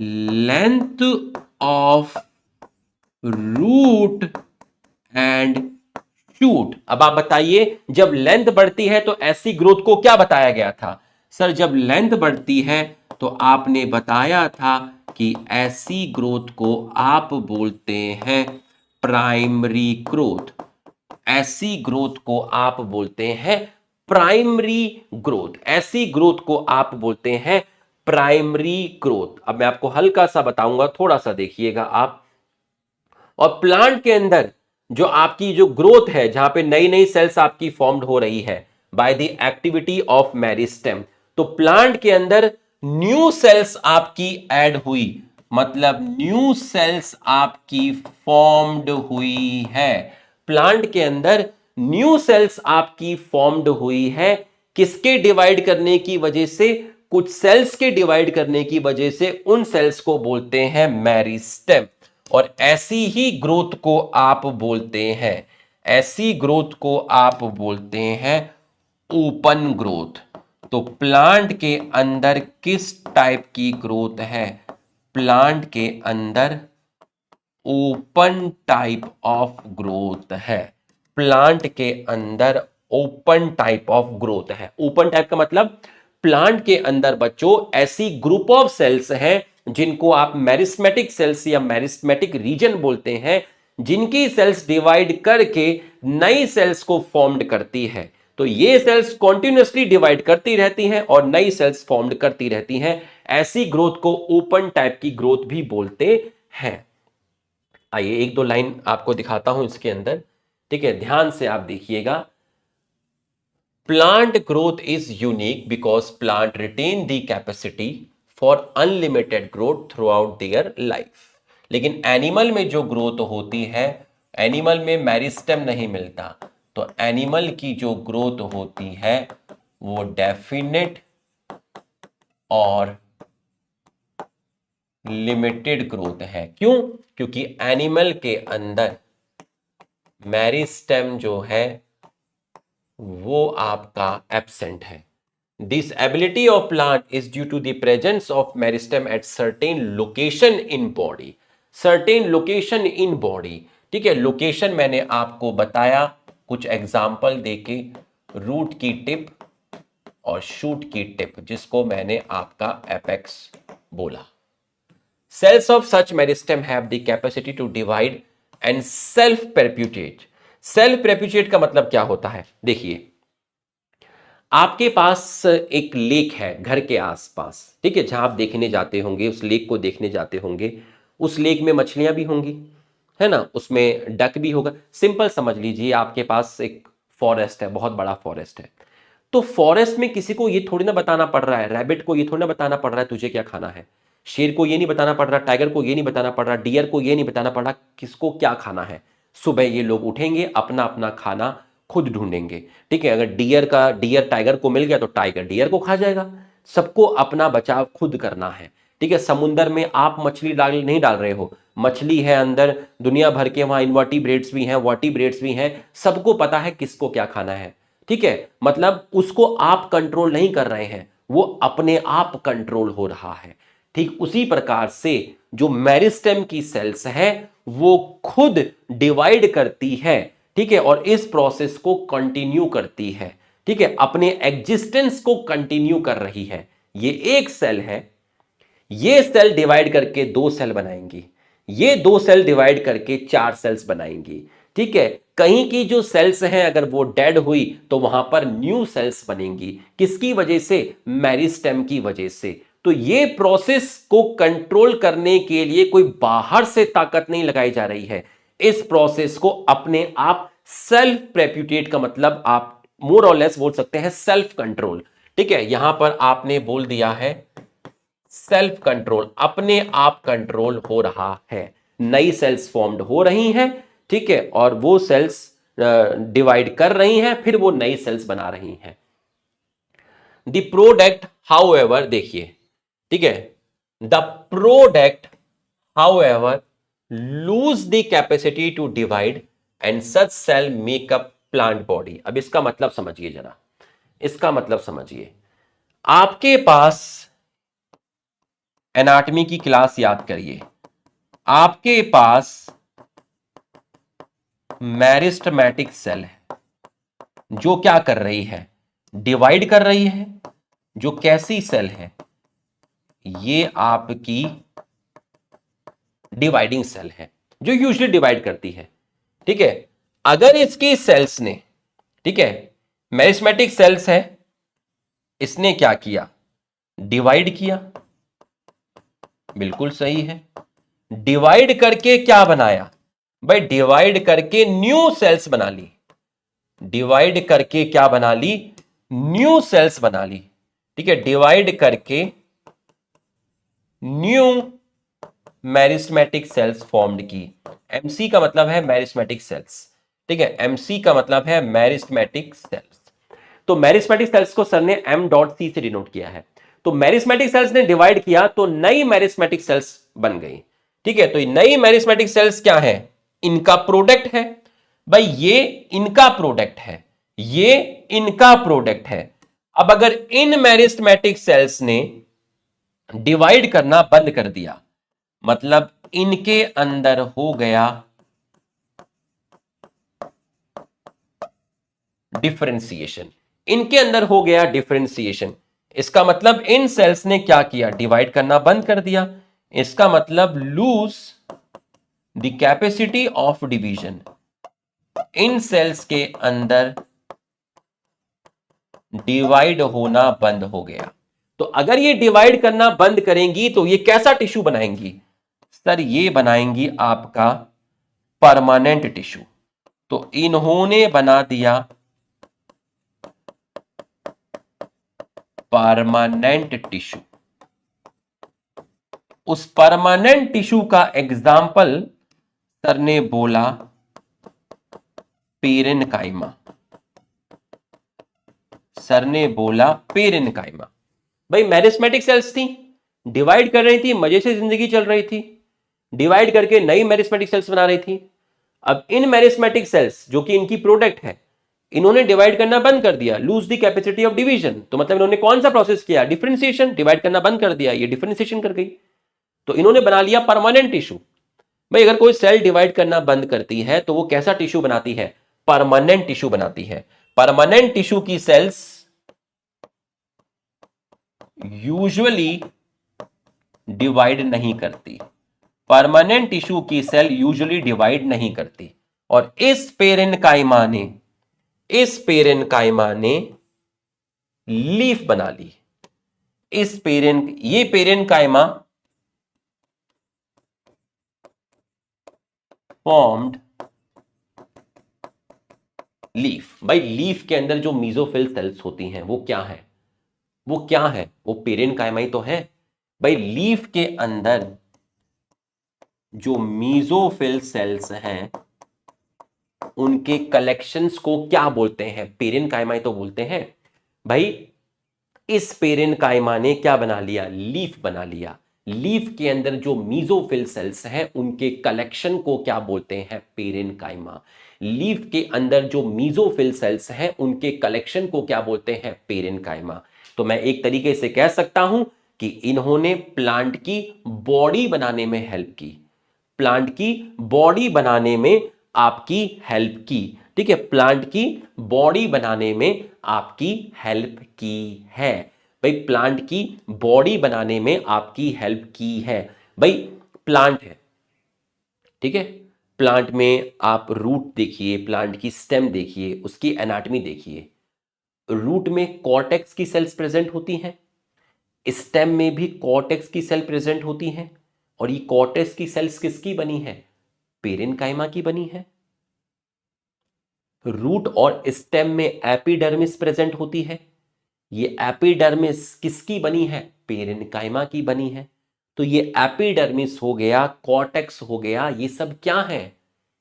length of root and shoot. अब आप बताइए जब लेंथ बढ़ती है तो ऐसी ग्रोथ को क्या बताया गया था? सर जब लेंथ बढ़ती है तो आपने बताया था कि ऐसी ग्रोथ को आप बोलते हैं प्राइमरी ग्रोथ। ऐसी ग्रोथ को आप बोलते हैं प्राइमरी ग्रोथ, ऐसी ग्रोथ को आप बोलते हैं प्राइमरी ग्रोथ। अब मैं आपको हल्का सा बताऊंगा, थोड़ा सा देखिएगा आप। और प्लांट के अंदर जो आपकी जो ग्रोथ है, जहां पे नई नई सेल्स आपकी फॉर्म्ड हो रही है by the activity of meristem, तो प्लांट के अंदर न्यू सेल्स आपकी ऐड हुई, मतलब न्यू सेल्स आपकी फॉर्म्ड हुई है। प्लांट के अंदर न्यू सेल्स आपकी फॉर्म्ड हुई है, किसके डिवाइड करने की वजह से? कुछ सेल्स के डिवाइड करने की वजह से। उन सेल्स को बोलते हैं मेरिस्टेम। और ऐसी ही ग्रोथ को आप बोलते हैं, ऐसी ग्रोथ को आप बोलते हैं ओपन ग्रोथ। तो प्लांट के अंदर किस टाइप की ग्रोथ है? प्लांट के अंदर ओपन टाइप ऑफ ग्रोथ है। प्लांट के अंदर ओपन टाइप ऑफ ग्रोथ है। ओपन टाइप का मतलब प्लांट के अंदर बच्चों ऐसी ग्रुप ऑफ सेल्स हैं जिनको आप मेरिस्मेटिक सेल्स या मेरिस्मेटिक रीजन बोलते हैं, जिनकी सेल्स डिवाइड करके नई सेल्स को फॉर्म्ड करती है। तो ये सेल्स कॉन्टिन्यूसली डिवाइड करती रहती हैं और नई सेल्स फॉर्म्ड करती रहती हैं। ऐसी ग्रोथ को ओपन टाइप की ग्रोथ भी बोलते हैं। आइए एक दो लाइन आपको दिखाता हूं इसके अंदर, ठीक है, ध्यान से आप देखिएगा। Plant growth is unique because plant retain the capacity for unlimited growth throughout their life. लेकिन एनिमल में जो ग्रोथ होती है, एनिमल में मेरिस्टेम नहीं मिलता, तो एनिमल की जो ग्रोथ होती है वो डेफिनेट और लिमिटेड ग्रोथ है। क्यों? क्योंकि एनिमल के अंदर मेरिस्टेम जो है वो आपका एब्सेंट है। This ability of plant is due to the presence of meristem at certain location in body. Certain location in body, ठीक है। लोकेशन मैंने आपको बताया कुछ एग्जाम्पल देके, रूट की टिप और शूट की टिप, जिसको मैंने आपका एपेक्स बोला। Cells of such meristem have the capacity to divide and self perpetuate। Self perpetuate का मतलब क्या होता है? देखिए, आपके पास एक लेक है घर के आसपास, ठीक है, जहां आप देखने जाते होंगे, उस लेक को देखने जाते होंगे। उस लेक में मछलियां भी होंगी, है ना, उसमें डक भी होगा। सिंपल समझ लीजिए, आपके पास एक फॉरेस्ट है, बहुत बड़ा फॉरेस्ट है। तो फॉरेस्ट में किसी को ये थोड़ी ना बताना पड़ रहा है, रैबिट को ये थोड़ी ना बताना पड़ रहा है तुझे क्या खाना है, शेर को ये नहीं बताना पड़ रहा, टाइगर को ये नहीं बताना पड़ रहा, डियर को ये नहीं बताना पड़ रहा किसको क्या खाना है। सुबह ये लोग उठेंगे, अपना अपना खाना खुद ढूंढेंगे, ठीक है। अगर डियर टाइगर को मिल गया तो टाइगर डियर को खा जाएगा। सबको अपना बचाव खुद करना है, ठीक है। समुंदर में आप मछली नहीं डाल रहे हो, मछली है अंदर दुनिया भर के, वहां इनवर्टिब्रेट्स भी हैं, वर्टिब्रेट्स भी हैं, सबको पता है किसको क्या खाना है, ठीक है। मतलब उसको आप कंट्रोल नहीं कर रहे हैं, वो अपने आप कंट्रोल हो रहा है। ठीक उसी प्रकार से जो मेरिस्टेम की सेल्स है वो खुद डिवाइड करती है, ठीक है, और इस प्रोसेस को कंटिन्यू करती है, ठीक है, अपने एग्जिस्टेंस को कंटिन्यू कर रही है। ये एक सेल है, ये सेल डिवाइड करके दो सेल बनाएंगी, ये दो सेल डिवाइड करके चार सेल्स बनाएंगी, ठीक है। कहीं की जो सेल्स हैं अगर वो डेड हुई तो वहां पर न्यू सेल्स बनेंगी। किसकी वजह से? मेरिस्टेम की वजह से। तो ये प्रोसेस को कंट्रोल करने के लिए कोई बाहर से ताकत नहीं लगाई जा रही है, इस प्रोसेस को अपने आप सेल्फ प्रेप्यूटेट का मतलब आप मोर और लेस बोल सकते हैं सेल्फ कंट्रोल, ठीक है। यहां पर आपने बोल दिया है सेल्फ कंट्रोल, अपने आप कंट्रोल हो रहा है। नई सेल्स फॉर्म्ड हो रही हैं, ठीक है, और वो सेल्स डिवाइड कर रही हैं, फिर वो नई सेल्स बना रही हैं। द प्रोडक्ट हाउएवर, देखिए, ठीक है, the product however lose the capacity to divide and such cell make up plant body. अब इसका मतलब समझिए जरा, इसका मतलब समझिए। आपके पास एनाटॉमी की क्लास याद करिए, आपके पास मेरिस्टेमेटिक सेल है जो क्या कर रही है? डिवाइड कर रही है। जो कैसी सेल है? ये आपकी डिवाइडिंग सेल है जो यूजुअली डिवाइड करती है, ठीक है। अगर इसकी सेल्स ने, ठीक है, मेरिस्टेमेटिक सेल्स है, इसने क्या किया? डिवाइड किया, बिल्कुल सही है। डिवाइड करके क्या बनाया भाई? डिवाइड करके न्यू सेल्स बना ली। डिवाइड करके क्या बना ली? न्यू सेल्स बना ली। ठीक है, डिवाइड करके न्यू मेरिस्मेटिक सेल्स फॉर्म्ड की। एमसी का मतलब है मेरिस्मेटिक सेल्स। ठीक है, एमसी का मतलब है मेरिस्मेटिक सेल्स। तो मेरिस्मेटिक सेल्स को सर ने एम डॉट सी से डिनोट किया है। तो मेरिस्मेटिक सेल्स ने डिवाइड किया तो नई मेरिस्मेटिक सेल्स बन गई। ठीक है, तो नई मेरिस्मेटिक सेल्स क्या है? इनका प्रोडक्ट है भाई, ये इनका प्रोडक्ट है, ये इनका प्रोडक्ट है। अब अगर इन मेरिस्मेटिक सेल्स ने डिवाइड करना बंद कर दिया, मतलब इनके अंदर हो गया डिफरेंशिएशन, इनके अंदर हो गया डिफरेंशिएशन। इसका मतलब इन सेल्स ने क्या किया? डिवाइड करना बंद कर दिया। इसका मतलब lose the capacity of division. इन सेल्स के अंदर डिवाइड होना बंद हो गया। तो अगर ये डिवाइड करना बंद करेंगी तो ये कैसा टिश्यू बनाएंगी? सर ये बनाएंगी आपका परमानेंट टिश्यू। तो इन्होंने बना दिया परमानेंट टिश्यू। उस परमानेंट टिश्यू का एग्जाम्पल सर ने बोला पेरेनकाइमा। सर ने बोला पेरेनकाइमा। भाई मेरिस्मेटिक सेल्स थी, डिवाइड कर रही थी, मजे से जिंदगी चल रही थी, डिवाइड करके नई मेरिस्मेटिक सेल्स बना रही थी। अब इन मेरिस्मेटिक सेल्स जो कि इनकी प्रोडक्ट है, इन्होंने डिवाइड करना बंद कर दिया, loose the capacity of division. तो मतलब इन्होंने कौन सा प्रोसेस किया? डिफरेंशिएशन। डिवाइड करना बंद कर दिया, ये डिफरेंशिएशन कर गई, तो इन्होंने बना लिया परमानेंट टिश्यू। भाई अगर कोई सेल डिवाइड करना बंद करती है तो वो कैसा टिश्यू बनाती है? परमानेंट टिश्यू बनाती है। परमानेंट टिश्यू की सेल्स यूजुअली डिवाइड नहीं करती। परमानेंट टिश्यू की सेल यूजुअली डिवाइड नहीं करती। और इस पेरेनकाइमा ने लीफ बना ली। ये पेरेनकाइमा फॉर्म्ड लीफ। भाई लीफ के अंदर जो मीजोफिल सेल्स होती हैं वो क्या है? वो पेरेनकाइमा ही तो है। भाई लीफ के अंदर जो मीजोफिल सेल्स हैं उनके कलेक्शंस को क्या बोलते हैं? पेरेनकाइमा ही तो बोलते हैं। भाई इस पेरेनकाइमा ने क्या बना लिया? लीफ बना लिया। लीफ के अंदर जो मीजोफिल सेल्स हैं उनके कलेक्शन को क्या बोलते हैं? पेरेनकाइमा। लीफ के अंदर जो मीजोफिल सेल्स हैं उनके कलेक्शन को क्या बोलते हैं? पेरेनकाइमा। तो मैं एक तरीके से कह सकता हूं कि इन्होंने प्लांट की बॉडी बनाने में हेल्प की। प्लांट की बॉडी बनाने में आपकी हेल्प की। ठीक है, प्लांट की बॉडी बनाने में आपकी हेल्प की है। भाई प्लांट की बॉडी बनाने में आपकी हेल्प की है। भाई प्लांट है, ठीक है, प्लांट में आप रूट देखिए, प्लांट की स्टेम देखिए, उसकी एनाटॉमी देखिए। रूट में कॉर्टेक्स की सेल्स प्रेजेंट होती हैं, स्टेम में भी कॉर्टेक्स की सेल प्रेजेंट होती हैं। और ये कॉर्टेक्स की सेल्स किसकी बनी है? पेरेनकाइमा की बनी है। रूट और स्टेम में एपिडर्मिस प्रेजेंट होती है। ये एपिडर्मिस किसकी बनी है? पेरेनकाइमा की बनी है। तो ये एपिडर्मिस हो गया, कॉर्टेक्स हो गया, ये सब क्या है?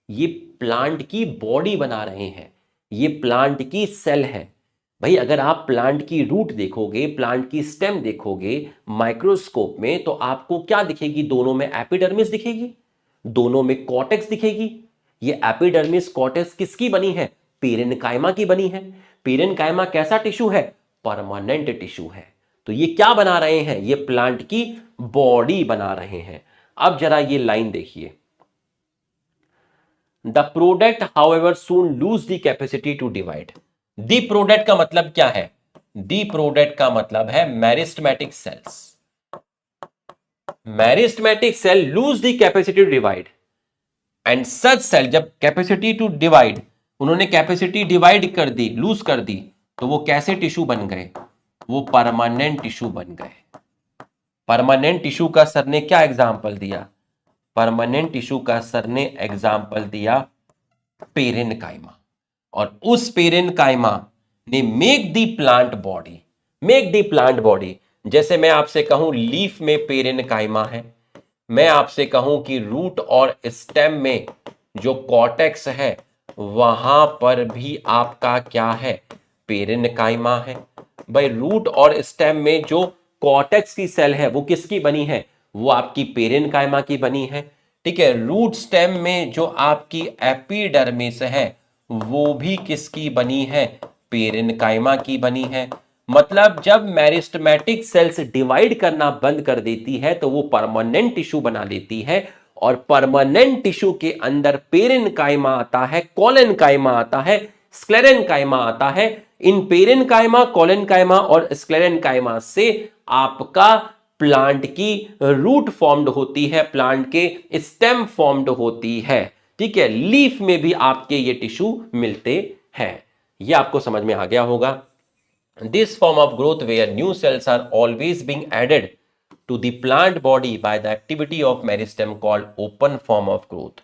ये प्लांट की बॉडी बना रहे हैं, ये प्लांट की सेल है। भाई अगर आप प्लांट की रूट देखोगे, प्लांट की स्टेम देखोगे माइक्रोस्कोप में, तो आपको क्या दिखेगी? दोनों में एपिडर्मिस दिखेगी, दोनों में कॉर्टेक्स दिखेगी। ये एपिडर्मिस कॉर्टेक्स किसकी बनी है? पेरेनकाइमा की बनी है। पेरेनकाइमा कैसा टिश्यू है? परमानेंट टिश्यू है। तो ये क्या बना रहे हैं? ये प्लांट की बॉडी बना रहे हैं। अब जरा ये लाइन देखिए, the product however soon lose the capacity to divide. The product का मतलब क्या है? द प्रोडक्ट का मतलब है meristematic cells. Meristematic cell lose the capacity to divide and such cell, जब कैपेसिटी टू डिवाइड, उन्होंने कैपेसिटी डिवाइड कर दी, लूज कर दी, तो वो कैसे टिश्यू बन गए? वो परमानेंट टिश्यू बन गए। परमानेंट टिश्यू का सर ने क्या एग्जाम्पल दिया? परमानेंट टिश्यू का सर ने एग्जाम्पल दिया पेरेनकाइमा। और उस पेरेनकाइमा ने make the plant body, make the plant body. जैसे मैं आपसे कहूं लीफ में पेरेनकाइमा है, मैं आपसे कहूं कि रूट और स्टेम में जो कॉर्टेक्स है वहां पर भी आपका क्या है? पेरेनकाइमा है। भाई रूट और स्टेम में जो कॉर्टेक्स की सेल है वो किसकी बनी है? वो आपकी पेरेनकाइमा की बनी है। ठीक है, रूट स्टेम में जो आपकी एपिडर्मिस है वो भी किसकी बनी है? पेरेनकाइमा की बनी है। मतलब जब मेरिस्टेमेटिक सेल्स डिवाइड करना बंद कर देती है तो वो परमानेंट टिश्यू बना लेती है, और परमानेंट टिश्यू के अंदर पेरेनकाइमा आता है, कोलेनकाइमा आता है, स्क्लेरेनकाइमा आता है। इन पेरेनकाइमा, कोलेनकाइमा और स्क्लेरेनकाइमा से आपका प्लांट की रूट फॉर्म्ड होती है, प्लांट के स्टेम फॉर्म्ड होती है। ठीक है, लीफ में भी आपके ये टिश्यू मिलते हैं। ये आपको समझ में आ गया होगा। This form of growth where new cells are always being added to the plant body by the activity of meristem called open form of growth.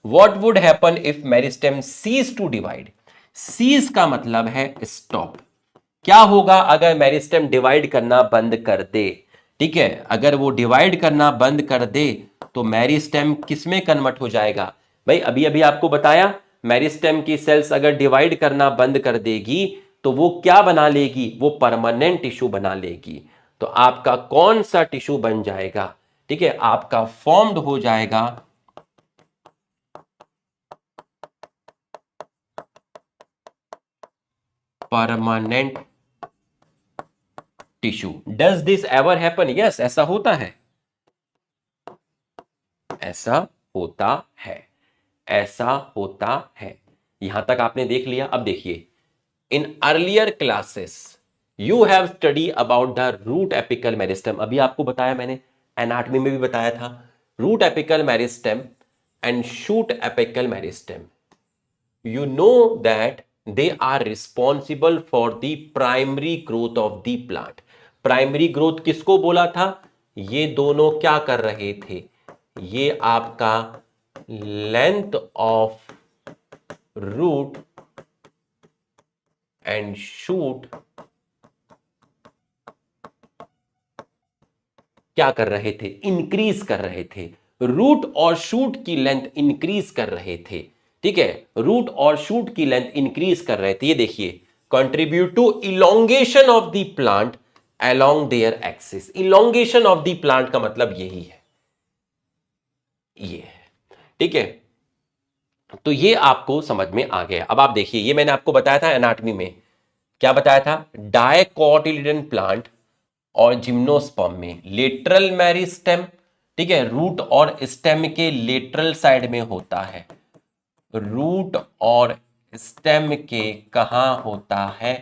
What would happen if meristem cease to divide? Cease का मतलब है stop। क्या होगा अगर meristem divide करना बंद कर दे? ठीक है, अगर वो डिवाइड करना बंद कर दे तो मेरिस्टेम किस में कन्वर्ट हो जाएगा? भाई अभी अभी आपको बताया, मेरिस्टेम की सेल्स अगर डिवाइड करना बंद कर देगी तो वो क्या बना लेगी? वो परमानेंट टिश्यू बना लेगी। तो आपका कौन सा टिश्यू बन जाएगा? ठीक है, आपका फॉर्म्ड हो जाएगा permanent tissue. Does this ever happen? Yes, ऐसा होता है, ऐसा होता है, ऐसा होता है। यहां तक आपने देख लिया। अब देखिए, in earlier classes you have study about the root apical meristem. अभी आपको बताया मैंने, एनाटॉमी में भी बताया था, root apical meristem and shoot apical meristem. You know that they are responsible for the primary growth of the plant. Primary growth किसको बोला था? ये दोनों क्या कर रहे थे? ये आपका length of root and shoot क्या कर रहे थे? इंक्रीज कर रहे थे। रूट और शूट की लेंथ इंक्रीज कर रहे थे। ठीक है, रूट और शूट की लेंथ इंक्रीज कर रहे थे। ये देखिए, contribute to elongation of the plant along their axis. Elongation of the plant का मतलब यही है, ये है। ठीक है, तो ये आपको समझ में आ गया। अब आप देखिए, ये मैंने आपको बताया था एनाटॉमी में, क्या बताया था? डायकोटिलिडन प्लांट और जिम्नोस्पर्म में लेटरल मेरिस्टेम, ठीक है, रूट और स्टेम के लेटरल साइड में होता है। रूट और स्टेम के कहां होता है?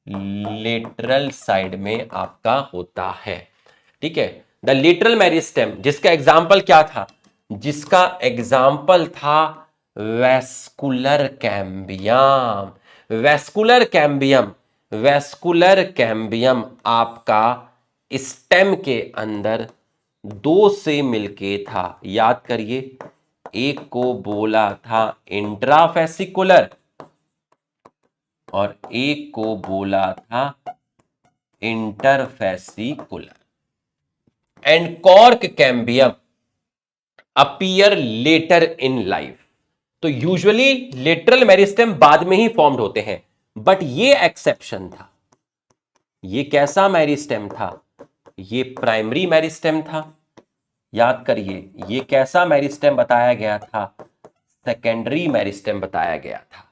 लेटरल साइड में आपका होता है। ठीक है, द लेटरल मेरिस्टेम, जिसका एग्जाम्पल क्या था? जिसका एग्जाम्पल था vascular cambium. Vascular cambium, vascular cambium आपका स्टेम के अंदर दो से मिलके था। याद करिए, एक को बोला था इंट्राफेसिकुलर और एक को बोला था interfascicular. And cork cambium appear later in life. तो यूजुअली लेटरल मेरिस्टेम बाद में ही फॉर्म्ड होते हैं, बट ये एक्सेप्शन था। ये कैसा मेरिस्टेम था? ये प्राइमरी मेरिस्टेम था। याद करिए, ये कैसा मेरिस्टेम बताया गया था? सेकेंडरी मेरिस्टेम बताया गया था।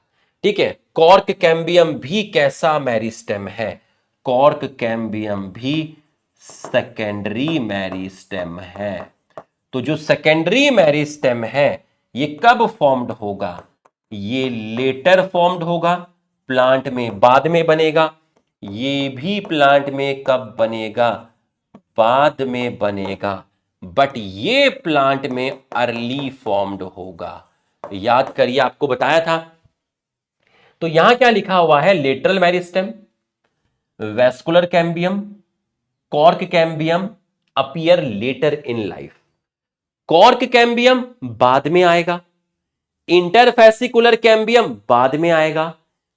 ठीक है, कॉर्क कैम्बियम भी कैसा मेरिस्टेम है? कॉर्क कैम्बियम भी सेकेंडरी मेरिस्टेम है। तो जो सेकेंडरी मेरिस्टेम है ये कब फॉर्म्ड होगा? ये लेटर फॉर्म्ड होगा, प्लांट में बाद में बनेगा। ये भी प्लांट में कब बनेगा? बाद में बनेगा, बट ये प्लांट में अर्ली फॉर्म्ड होगा। याद करिए, आपको बताया था। तो यहां क्या लिखा हुआ है? Lateral meristem, vascular cambium, cork cambium appear later in life. Cork cambium बाद में आएगा, इंटरफेसिकुलर कैम्बियम बाद में आएगा,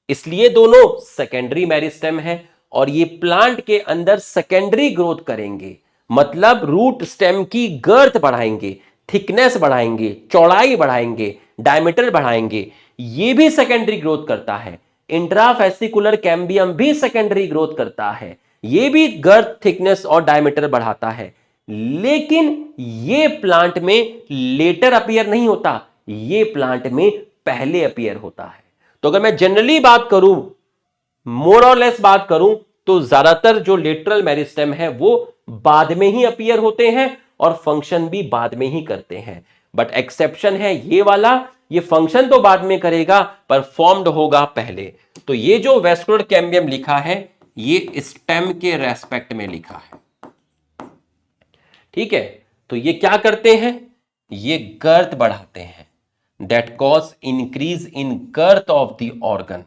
इसलिए दोनों सेकेंडरी मेरिस्टेम है और ये प्लांट के अंदर सेकेंडरी ग्रोथ करेंगे, मतलब रूट स्टेम की गर्थ बढ़ाएंगे, थिकनेस बढ़ाएंगे, चौड़ाई बढ़ाएंगे, डायमीटर बढ़ाएंगे। ये भी सेकेंडरी ग्रोथ करता है। इंट्राफेसिकुलर कैम्बियम भी सेकेंडरी ग्रोथ करता है, ये भी गर्थ, थिकनेस और डायमीटर बढ़ाता है। लेकिन ये प्लांट में लेटर अपीयर नहीं होता, ये प्लांट में पहले अपीयर होता है। तो अगर मैं जनरली बात करूं, मोर और लेस बात करूं, तो ज्यादातर जो लेटरल मेरिस्टेम है वो बाद में ही अपीयर होते हैं और फंक्शन भी बाद में ही करते हैं। बट एक्सेप्शन है ये वाला, ये फंक्शन तो बाद में करेगा पर फॉर्म्ड होगा पहले। तो ये जो वेस्कुलर कैम्बियम लिखा है ये स्टेम के रेस्पेक्ट में लिखा है, ठीक है। तो ये क्या करते हैं, ये गर्थ बढ़ाते हैं, that cause increase in girth of the organ,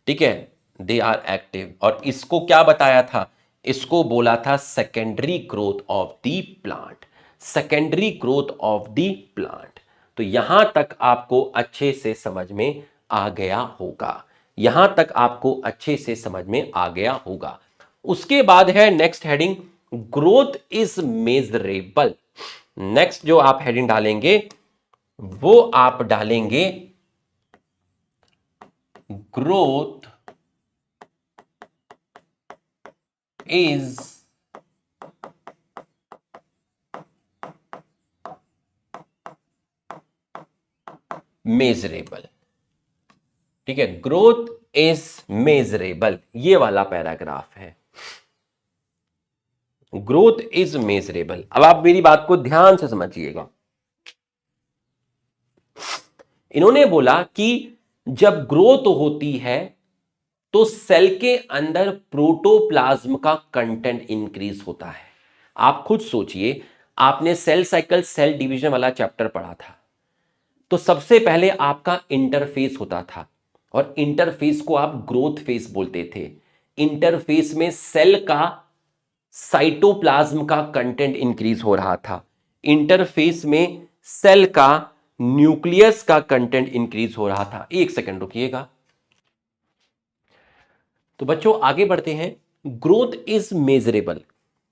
ठीक है, दे आर एक्टिव। और इसको क्या बताया था, इसको बोला था secondary growth of the plant, secondary growth of the plant. तो यहां तक आपको अच्छे से समझ में आ गया होगा, यहां तक आपको अच्छे से समझ में आ गया होगा। उसके बाद है next heading, growth is measurable. Next जो आप हेडिंग डालेंगे वो आप डालेंगे ग्रोथ इज मेजरेबल, ठीक है, ग्रोथ इज मेजरेबल, ये वाला पैराग्राफ है, ग्रोथ इज मेजरेबल। अब आप मेरी बात को ध्यान से समझिएगा। इन्होंने बोला कि जब ग्रोथ होती है तो सेल के अंदर प्रोटोप्लाज्म का कंटेंट इंक्रीज होता है। आप खुद सोचिए, आपने सेल साइकिल, सेल डिवीजन वाला चैप्टर पढ़ा था, तो सबसे पहले आपका इंटरफेस होता था और इंटरफेस को आप ग्रोथ फेस बोलते थे। इंटरफेस में सेल का साइटोप्लाज्म का कंटेंट इंक्रीज हो रहा था, इंटरफेस में सेल का न्यूक्लियस का कंटेंट इंक्रीज हो रहा था। एक सेकंड रुकिएगा। तो बच्चों आगे बढ़ते हैं, ग्रोथ इज मेजरेबल।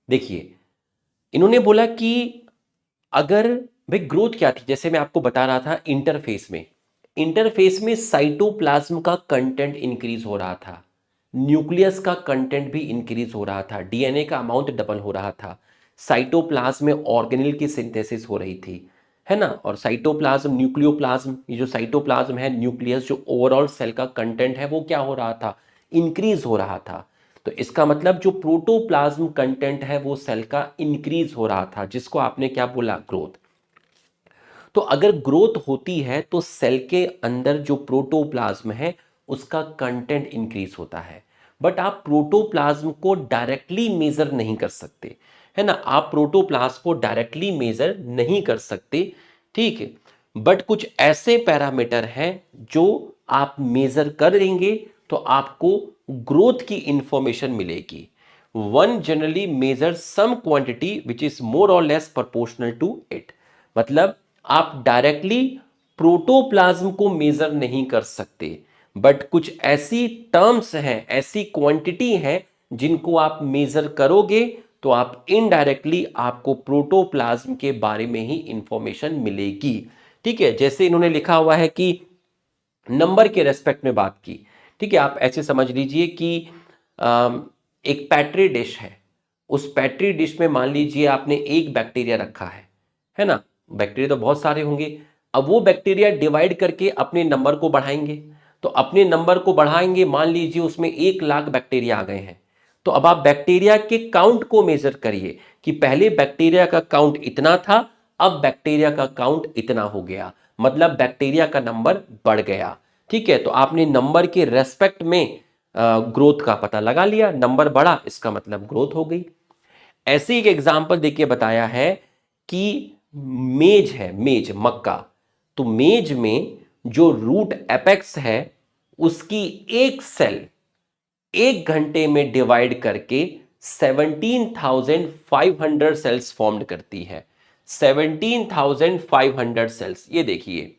देखिए इन्होंने बोला कि अगर भाई ग्रोथ क्या थी, जैसे मैं आपको बता रहा था, इंटरफेस में साइटोप्लाज्म का कंटेंट इंक्रीज हो रहा था, न्यूक्लियस का कंटेंट भी इंक्रीज हो रहा था, डीएनए का अमाउंट डबल हो रहा था, साइटोप्लाज्म में ऑर्गेनेल की सिंथेसिस हो रही थी, है ना। और साइटोप्लाज्म, न्यूक्लियोप्लाज्म, ये जो साइटोप्लाज्म है, न्यूक्लियस, जो ओवरऑल सेल का कंटेंट है वो क्या हो रहा था, इंक्रीज हो रहा था। तो इसका मतलब जो प्रोटोप्लाज्म कंटेंट है वो सेल का इंक्रीज हो रहा था, जिसको आपने क्या बोला, ग्रोथ। तो अगर ग्रोथ होती है तो सेल के अंदर जो प्रोटोप्लाज्म है उसका कंटेंट इंक्रीज होता है। बट आप प्रोटोप्लाज्म को डायरेक्टली मेजर नहीं कर सकते, है ना, आप प्रोटोप्लाज्म को डायरेक्टली मेजर नहीं कर सकते, ठीक है। बट कुछ ऐसे पैरामीटर हैं जो आप मेजर करेंगे तो आपको ग्रोथ की इंफॉर्मेशन मिलेगी। One generally measure some quantity which is more or less proportional to it, मतलब आप डायरेक्टली प्रोटोप्लाज्म को मेजर नहीं कर सकते, बट कुछ ऐसी टर्म्स हैं, ऐसी क्वांटिटी हैं जिनको आप मेजर करोगे तो आप इनडायरेक्टली आपको प्रोटोप्लाज्म के बारे में ही इंफॉर्मेशन मिलेगी, ठीक है। जैसे इन्होंने लिखा हुआ है कि नंबर के रेस्पेक्ट में बात की, ठीक है। आप ऐसे समझ लीजिए कि एक पैट्री डिश है, उस पैट्री डिश में मान लीजिए आपने एक बैक्टीरिया रखा है ना, बैक्टीरिया तो बहुत सारे होंगे। अब वो बैक्टीरिया डिवाइड करके अपने नंबर को बढ़ाएंगे, तो अपने नंबर को बढ़ाएंगे, मान लीजिए उसमें 1,00,000 बैक्टीरिया आ गए हैं। तो अब आप बैक्टीरिया के काउंट को मेजर करिए कि पहले बैक्टीरिया का काउंट इतना था, अब बैक्टीरिया का काउंट इतना हो गया, मतलब बैक्टीरिया का नंबर बढ़ गया, ठीक है। तो आपने नंबर के रेस्पेक्ट में ग्रोथ का पता लगा लिया, नंबर बढ़ा इसका मतलब ग्रोथ हो गई। ऐसे एक एग्जाम्पल देखिए बताया है कि मेज है, मेज, मक्का, तो मेज में जो रूट एपेक्स है उसकी एक सेल 1 घंटे में डिवाइड करके 17,500 सेल्स फॉर्म करती है। 17,500 सेल्स। ये देखिए,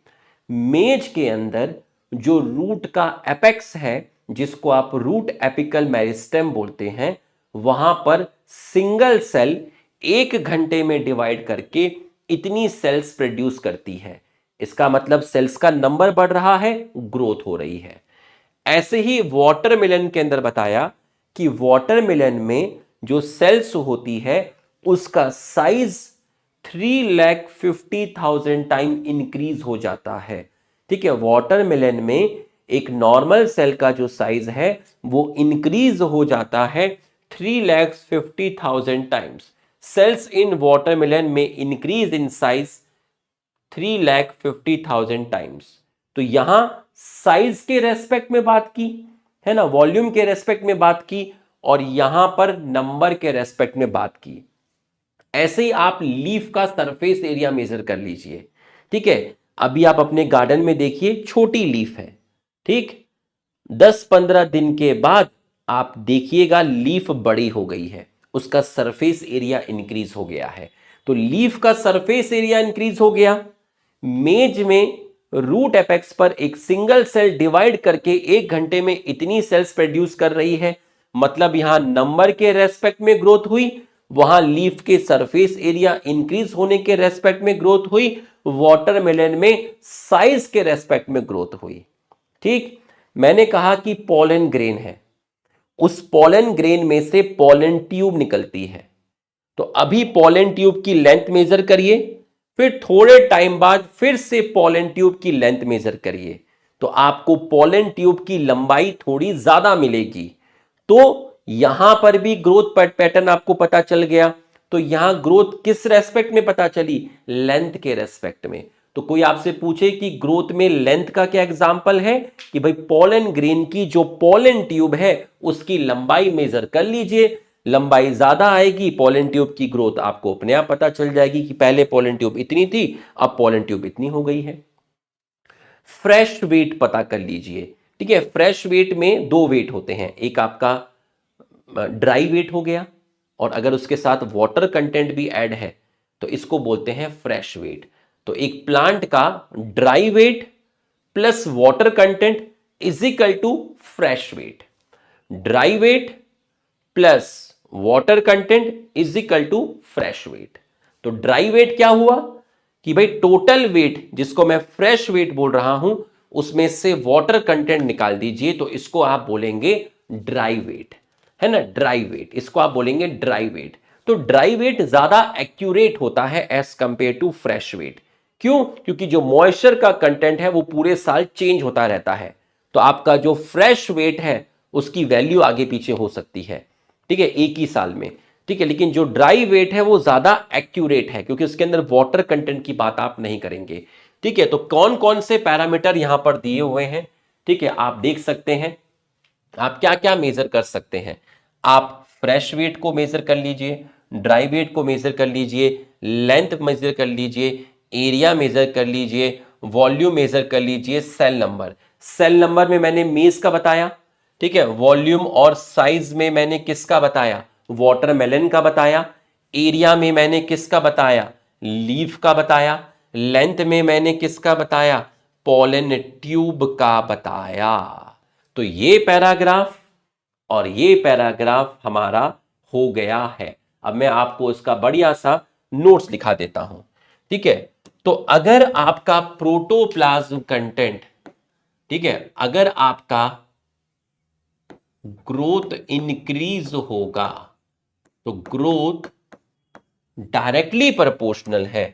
मेज के अंदर जो रूट का एपेक्स है, जिसको आप रूट एपिकल मेरिस्टेम बोलते हैं, वहां पर सिंगल सेल 1 घंटे में डिवाइड करके इतनी सेल्स प्रोड्यूस करती है। इसका मतलब सेल्स का नंबर बढ़ रहा है, ग्रोथ हो रही है। ऐसे ही वाटरमेलन के अंदर बताया कि वाटरमेलन में जो सेल्स होती है उसका साइज 3,50,000 टाइम इंक्रीज हो जाता है। ठीक है, वाटरमेलन में एक नॉर्मल सेल का जो साइज है वो इंक्रीज हो जाता है 3,50,000 टाइम्स। सेल्स इन वाटरमेलन में इंक्रीज इन साइज 3,50,000 टाइम्स। तो यहां साइज के रेस्पेक्ट में बात की है ना, वॉल्यूम के रेस्पेक्ट में बात की, और यहां पर नंबर के रेस्पेक्ट में बात की। ऐसे ही आप लीफ का सरफेस एरिया मेजर कर लीजिए। ठीक है, अभी आप अपने गार्डन में देखिए, छोटी लीफ है, ठीक, 10-15 दिन के बाद आप देखिएगा लीफ बड़ी हो गई है, उसका सरफेस एरिया इंक्रीज हो गया है। तो लीफ का सरफेस एरिया इंक्रीज हो गया। मेज में रूट एपेक्स पर एक सिंगल सेल डिवाइड करके 1 घंटे में इतनी सेल्स प्रोड्यूस कर रही है, मतलब यहां नंबर के रेस्पेक्ट में ग्रोथ हुई, वहां लीफ के सरफेस एरिया इंक्रीज होने के रेस्पेक्ट में ग्रोथ हुई, वाटरमेलन में साइज के रेस्पेक्ट में ग्रोथ हुई। ठीक, मैंने कहा कि पोलन ग्रेन है, उस पोलन ग्रेन में से पोलन ट्यूब निकलती है। तो अभी पोलन ट्यूब की लेंथ मेजर करिए, फिर थोड़े टाइम बाद फिर से पोलन ट्यूब की लेंथ मेजर करिए, तो आपको पोलन ट्यूब की लंबाई थोड़ी ज्यादा मिलेगी। तो यहां पर भी ग्रोथ पैटर्न आपको पता चल गया। तो यहां ग्रोथ किस रेस्पेक्ट में पता चली? लेंथ के रेस्पेक्ट में। तो कोई आपसे पूछे कि ग्रोथ में लेंथ का क्या एग्जांपल है, कि भाई पोलन ग्रेन की जो पोलन ट्यूब है उसकी लंबाई मेजर कर लीजिए, लंबाई ज्यादा आएगी, पोलन ट्यूब की ग्रोथ आपको अपने आप पता चल जाएगी कि पहले पोलन ट्यूब इतनी थी, अब पोलन ट्यूब इतनी हो गई है। फ्रेश वेट पता कर लीजिए। ठीक है, फ्रेश वेट में 2 वेट होते हैं, एक आपका ड्राई वेट हो गया, और अगर उसके साथ वाटर कंटेंट भी ऐड है तो इसको बोलते हैं फ्रेश वेट। तो एक प्लांट का dry weight plus water content is equal to fresh weight. Dry weight plus water content is equal to fresh weight. तो ड्राई वेट क्या हुआ कि भाई टोटल वेट जिसको मैं फ्रेश वेट बोल रहा हूं उसमें से वाटर कंटेंट निकाल दीजिए, तो इसको आप बोलेंगे ड्राई वेट, है ना, ड्राई वेट, इसको आप बोलेंगे ड्राई वेट। तो ड्राई वेट ज्यादा एक्यूरेट होता है as compare to fresh weight. क्यों? क्योंकि जो मॉइस्चर का कंटेंट है वो पूरे साल चेंज होता रहता है, तो आपका जो फ्रेश वेट है उसकी वैल्यू आगे पीछे हो सकती है, ठीक है, एक ही साल में। ठीक है, लेकिन जो ड्राई वेट है वो ज्यादा एक्यूरेट है क्योंकि उसके अंदर वाटर कंटेंट की बात आप नहीं करेंगे। ठीक है, तो कौन कौन से पैरामीटर यहां पर दिए हुए हैं, ठीक है, आप देख सकते हैं। आप क्या क्या मेजर कर सकते हैं? आप फ्रेश वेट को मेजर कर लीजिए, ड्राई वेट को मेजर कर लीजिए, लेंथ मेजर कर लीजिए, एरिया मेजर कर लीजिए, वॉल्यूम मेजर कर लीजिए, सेल नंबर। सेल नंबर में मैंने मेज का बताया, ठीक है, वॉल्यूम और साइज में मैंने किसका बताया? वाटरमेलन का बताया। एरिया में मैंने किसका बताया? लीफ का बताया। लेंथ में मैंने किसका बताया? पोलन ट्यूब का बताया। तो ये पैराग्राफ और ये पैराग्राफ हमारा हो गया है। अब मैं आपको इसका बढ़िया सा नोट्स दिखा देता हूं। ठीक है, तो अगर आपका प्रोटोप्लाज्म कंटेंट, ठीक है, अगर आपका ग्रोथ इंक्रीज होगा तो ग्रोथ डायरेक्टली प्रोपोर्शनल है।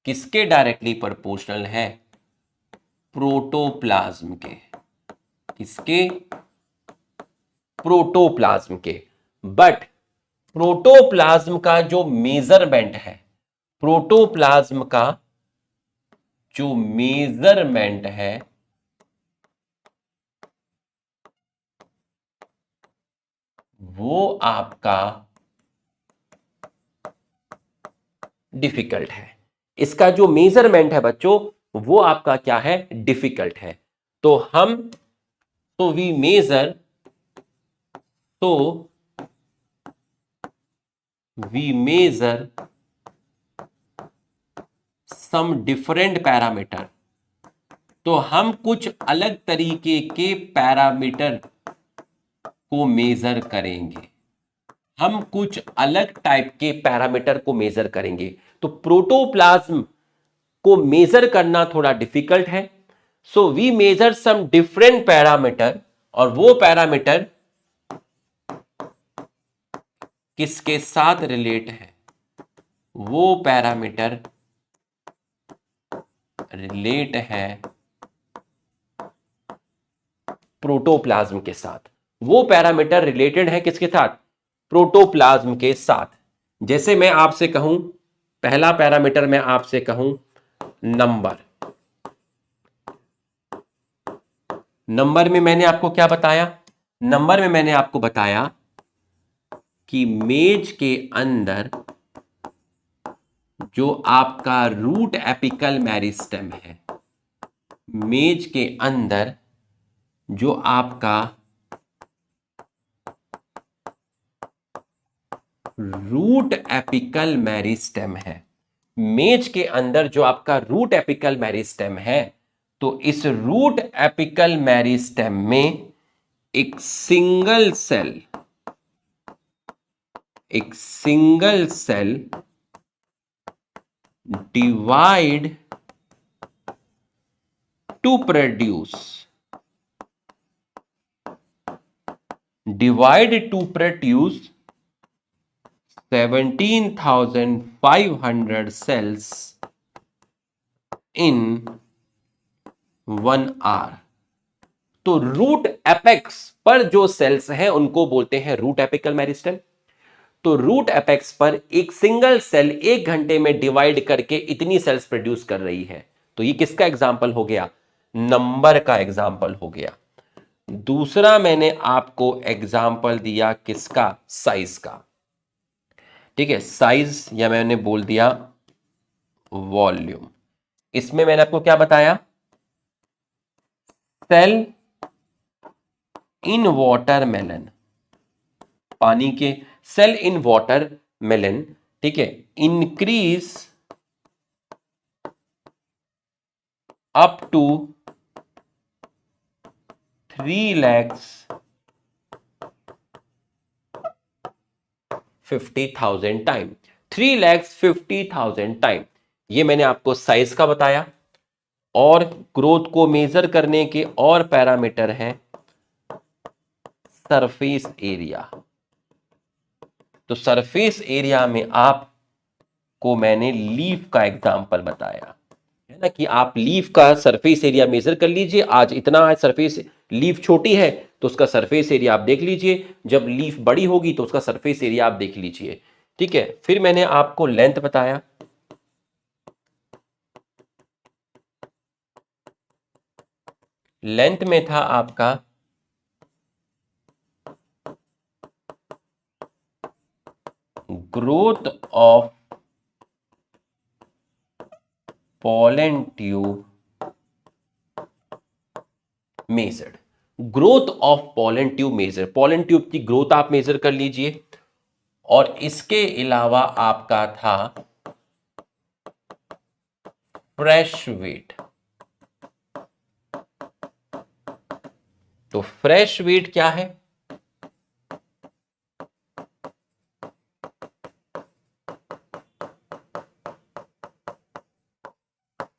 किसके डायरेक्टली प्रोपोर्शनल है? प्रोटोप्लाज्म के। किसके? प्रोटोप्लाज्म के। बट प्रोटोप्लाज्म का जो मेजरमेंट है, प्रोटोप्लाज्म का जो मेजरमेंट है वो आपका डिफिकल्ट है। इसका जो मेजरमेंट है बच्चों वो आपका क्या है? डिफिकल्ट है। तो we measure So we measure some different parameter. तो हम कुछ अलग तरीके के पैरामीटर को मेजर करेंगे। हम कुछ अलग टाइप के पैरामीटर को मेजर करेंगे। तो प्रोटोप्लाज्म को मेजर करना थोड़ा डिफिकल्ट है। So we measure some different parameter, और वो पैरामीटर किसके साथ रिलेट है? वो पैरामीटर रिलेट है प्रोटोप्लाज्म के साथ। वो पैरामीटर रिलेटेड है किसके साथ? प्रोटोप्लाज्म के साथ। जैसे मैं आपसे कहूं, पहला पैरामीटर मैं आपसे कहूं नंबर। नंबर में मैंने आपको क्या बताया? नंबर में मैंने आपको बताया कि मेज के अंदर जो आपका रूट एपिकल मेरिस्टेम है, मेज के अंदर जो आपका रूट एपिकल मेरिस्टेम है, मेज के अंदर जो आपका रूट एपिकल मेरिस्टेम है, तो इस रूट एपिकल मेरिस्टेम में एक single cell divide to produce 17,500 cells in 1 hour। तो रूट एपेक्स पर जो सेल्स हैं उनको बोलते हैं रूट एपिकल मेरिस्टेम। तो रूट एपेक्स पर एक सिंगल सेल 1 घंटे में डिवाइड करके इतनी सेल्स प्रोड्यूस कर रही है। तो ये किसका एग्जाम्पल हो गया? नंबर का एग्जाम्पल हो गया। दूसरा मैंने आपको एग्जाम्पल दिया किसका? साइज का। ठीक है, साइज या मैंने बोल दिया वॉल्यूम। इसमें मैंने आपको क्या बताया? सेल इन वाटरमेलन, पानी के सेल इन वाटरमेलन, ठीक है, increase up to 3,50,000 time. 3,50,000 time. ये मैंने आपको साइज का बताया। और ग्रोथ को मेजर करने के और पैरामीटर हैं सरफेस एरिया। तो सरफेस एरिया में आपको मैंने लीफ का एग्जांपल बताया है ना, कि आप लीफ का सरफेस एरिया मेजर कर लीजिए। आज इतना है सरफेस, लीफ छोटी है तो उसका सरफेस एरिया आप देख लीजिए, जब लीफ बड़ी होगी तो उसका सरफेस एरिया आप देख लीजिए। ठीक है, फिर मैंने आपको लेंथ बताया। लेंथ में था आपका growth of pollen tube measured। Growth of pollen tube measure, pollen tube की ग्रोथ आप मेजर कर लीजिए। और इसके अलावा आपका था फ्रेश वेट। तो फ्रेश वेट क्या है?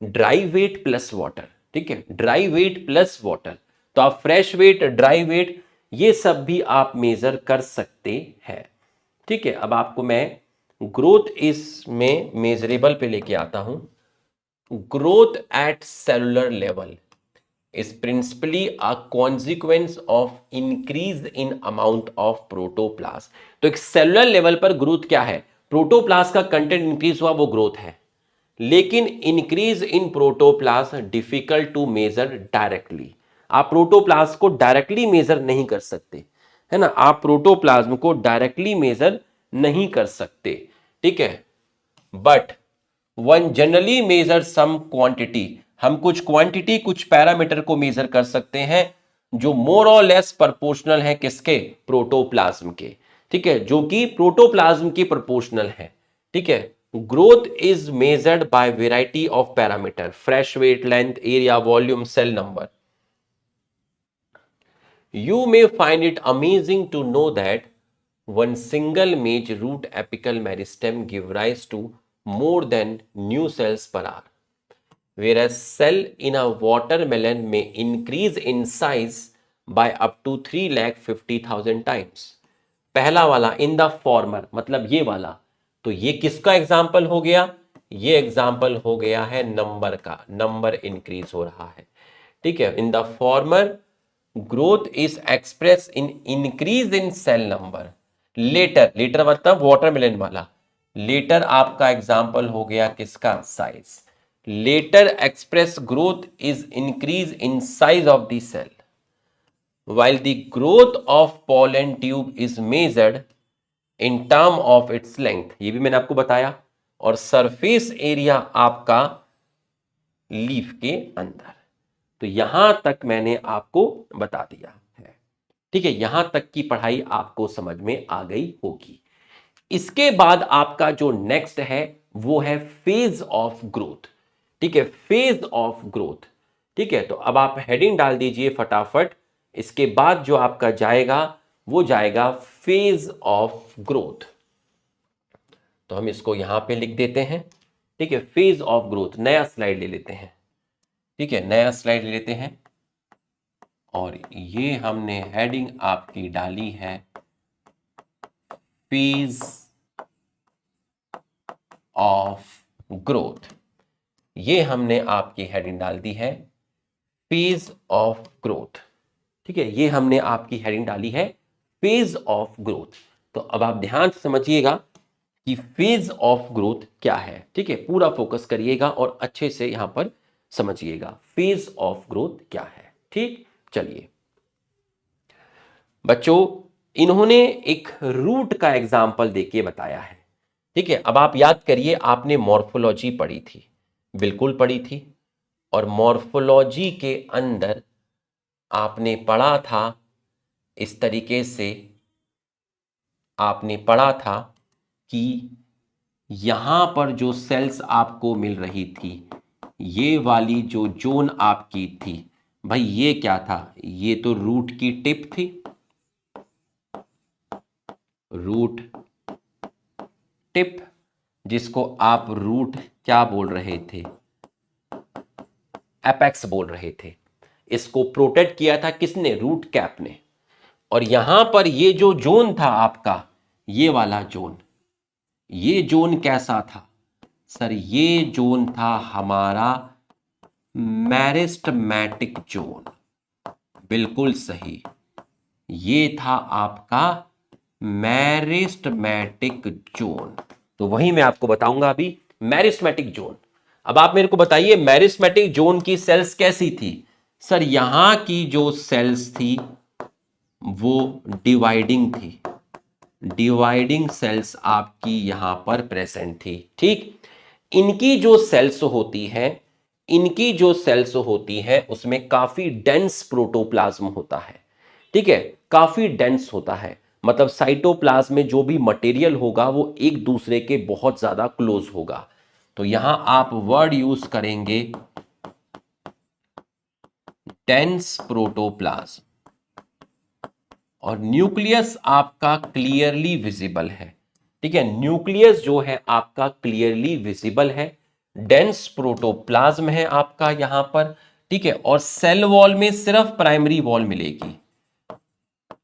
Dry weight plus water. ठीक है, ड्राई वेट प्लस वाटर। तो आप फ्रेश वेट, ड्राई वेट, ये सब भी आप मेजर कर सकते हैं। ठीक है, अब आपको मैं ग्रोथ इसमें मेजरेबल पे लेके आता हूं। Growth at cellular level is principally a consequence of increase in amount of protoplasm। तो एक सेलुलर लेवल पर ग्रोथ क्या है? प्रोटोप्लास्ट का कंटेंट इंक्रीज हुआ, वो ग्रोथ है। लेकिन increase in protoplast difficult to measure directly. आप प्रोटोप्लास्ट को डायरेक्टली मेजर नहीं कर सकते, है ना, आप प्रोटोप्लाज्म को डायरेक्टली मेजर नहीं कर सकते। ठीक है, but one generally measure some quantity. हम कुछ क्वांटिटी, कुछ पैरामीटर को मेजर कर सकते हैं जो मोर और लेस प्रोपोर्शनल है किसके, प्रोटोप्लाज्म के, ठीक है, जो कि प्रोटोप्लाज्म की प्रोपोर्शनल है, ठीक है। Growth is measured by variety of parameter, fresh weight, length, area, volume, cell number. You may find it amazing to know that one single mage root apical meristem give rise to more than new cells per hour, whereas cell in a watermelon may increase in size by up to 3,50,000 times। पहला वाला इन the farmer, मतलब ये वाला, तो ये किसका example हो गया, ये एग्जाम्पल हो गया है नंबर का, नंबर इंक्रीज हो रहा है, ठीक है। In the former growth is express in increase in cell number. Latter, latter मतलब वाटरमेलन वाला, लेटर आपका एग्जाम्पल हो गया किसका, size. Latter express growth is increase in size of the cell, while the growth of pollen tube is measured in term of its length, ये भी मैंने आपको बताया, और सरफेस एरिया आपका लीफ के अंदर। तो यहां तक मैंने आपको बता दिया है, ठीक है, यहां तक की पढ़ाई आपको समझ में आ गई होगी। इसके बाद आपका जो नेक्स्ट है वो है फेज ऑफ ग्रोथ, ठीक है, फेज ऑफ ग्रोथ, ठीक है। तो अब आप हेडिंग डाल दीजिए फटाफट, इसके बाद जो आपका जाएगा वो जाएगा फेज ऑफ ग्रोथ। तो हम इसको यहां पे लिख देते हैं, ठीक है, फेज ऑफ ग्रोथ। नया स्लाइड ले लेते हैं, ठीक है, नया स्लाइड ले लेते हैं, और ये हमने हेडिंग आपकी डाली है फेज ऑफ ग्रोथ। ये हमने आपकी हेडिंग डाल दी है फेज ऑफ ग्रोथ, ठीक है, ये हमने आपकी हेडिंग डाली है फेज ऑफ ग्रोथ। तो अब आप ध्यान से समझिएगा कि फेज ऑफ ग्रोथ क्या है, ठीक है, पूरा फोकस करिएगा और अच्छे से यहां पर समझिएगा फेज ऑफ ग्रोथ क्या है, ठीक। चलिए बच्चों, इन्होंने एक रूट का एग्जाम्पल देके बताया है, ठीक है। अब आप याद करिए, आपने मॉर्फोलॉजी पढ़ी थी, बिल्कुल पढ़ी थी, और मॉर्फोलॉजी के अंदर आपने पढ़ा था इस तरीके से, आपने पढ़ा था कि यहां पर जो सेल्स आपको मिल रही थी, ये वाली जो जोन आपकी थी, भाई ये क्या था, ये तो रूट की टिप थी, रूट टिप, जिसको आप रूट क्या बोल रहे थे, एपेक्स बोल रहे थे। इसको प्रोटेक्ट किया था किसने, रूट कैप ने। और यहां पर ये जो जोन था आपका, ये वाला जोन, ये जोन कैसा था सर, ये जोन था हमारा मेरिस्टेमेटिक जोन, बिल्कुल सही, ये था आपका मेरिस्टेमेटिक जोन। तो वही मैं आपको बताऊंगा अभी, मेरिस्टेमेटिक जोन। अब आप मेरे को बताइए मेरिस्टेमेटिक जोन की सेल्स कैसी थी सर, यहां की जो सेल्स थी वो डिवाइडिंग थी, डिवाइडिंग सेल्स आपकी यहां पर प्रेजेंट थी, ठीक। इनकी जो सेल्स होती है, इनकी जो सेल्स होती है उसमें काफी डेंस प्रोटोप्लाज्म होता है, ठीक है, काफी डेंस होता है, मतलब साइटोप्लाज्म में जो भी मटेरियल होगा वो एक दूसरे के बहुत ज्यादा क्लोज होगा। तो यहां आप वर्ड यूज करेंगे डेंस प्रोटोप्लाज्म, और न्यूक्लियस आपका क्लियरली विजिबल है, ठीक है, न्यूक्लियस जो है आपका क्लियरली विजिबल है, डेंस प्रोटोप्लाज्म है आपका यहां पर, ठीक है। और सेल वॉल में सिर्फ प्राइमरी वॉल मिलेगी,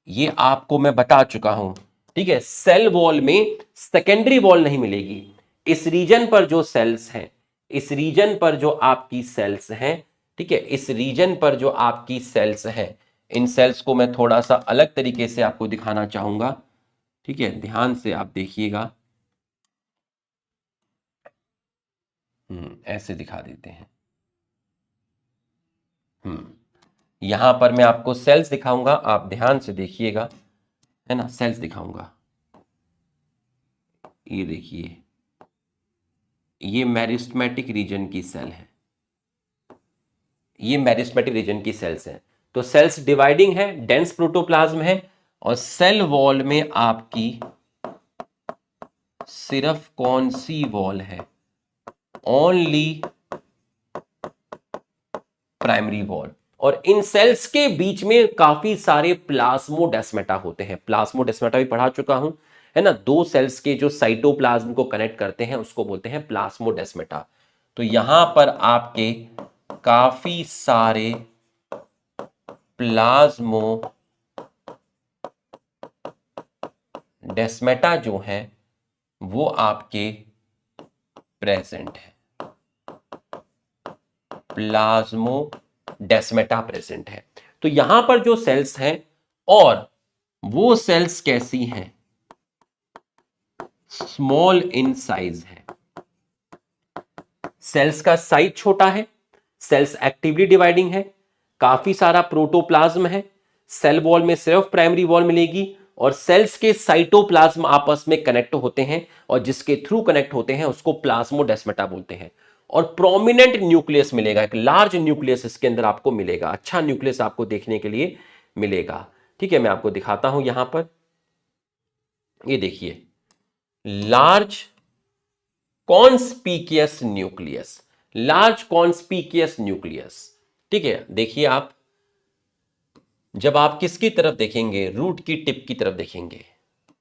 ये आपको मैं बता चुका हूं, ठीक है, सेल वॉल में सेकेंडरी वॉल नहीं मिलेगी। इस रीजन पर जो सेल्स हैं, इस रीजन पर जो आपकी सेल्स हैं, ठीक है, इस रीजन पर जो आपकी सेल्स हैं, इन सेल्स को मैं थोड़ा सा अलग तरीके से आपको दिखाना चाहूंगा, ठीक है, ध्यान से आप देखिएगा। ऐसे दिखा देते हैं। यहां पर मैं आपको सेल्स दिखाऊंगा, आप ध्यान से देखिएगा, है ना, सेल्स दिखाऊंगा। ये देखिए, ये मेरिस्टेमेटिक रीजन की सेल है, ये मेरिस्टेमेटिक रीजन की सेल्स हैं। तो सेल्स डिवाइडिंग है, डेंस प्रोटोप्लाज्म है, और सेल वॉल में आपकी सिर्फ कौन सी वॉल है? Only primary wall. और इन सेल्स के बीच में काफी सारे प्लाज्मोडेस्माटा होते हैं। प्लाज्मोडेस्माटा भी पढ़ा चुका हूं, है ना। दो सेल्स के जो साइटोप्लाज्म को कनेक्ट करते हैं उसको बोलते हैं प्लाज्मोडेस्माटा। तो यहां पर आपके काफी सारे प्लाज्मोडेस्माटा जो हैं वो आपके प्रेजेंट है। प्लाज्मोडेस्माटा प्रेजेंट है। तो यहां पर जो सेल्स हैं, और वो सेल्स कैसी हैं? स्मॉल इन साइज है। सेल्स का साइज छोटा है, सेल्स एक्टिवली डिवाइडिंग है, काफी सारा प्रोटोप्लाज्म है, सेल वॉल में सिर्फ प्राइमरी वॉल मिलेगी, और सेल्स के साइटोप्लाज्म आपस में कनेक्ट होते हैं, और जिसके थ्रू कनेक्ट होते हैं उसको प्लाज्मोडेस्माटा बोलते हैं। और प्रोमिनेंट न्यूक्लियस मिलेगा, एक लार्ज न्यूक्लियस इसके अंदर आपको मिलेगा, अच्छा न्यूक्लियस आपको देखने के लिए मिलेगा। ठीक है, मैं आपको दिखाता हूं यहां पर, ये देखिए, large conspicuous nucleus, large conspicuous nucleus. ठीक है, देखिए आप, जब आप किसकी तरफ देखेंगे, रूट की टिप की तरफ देखेंगे,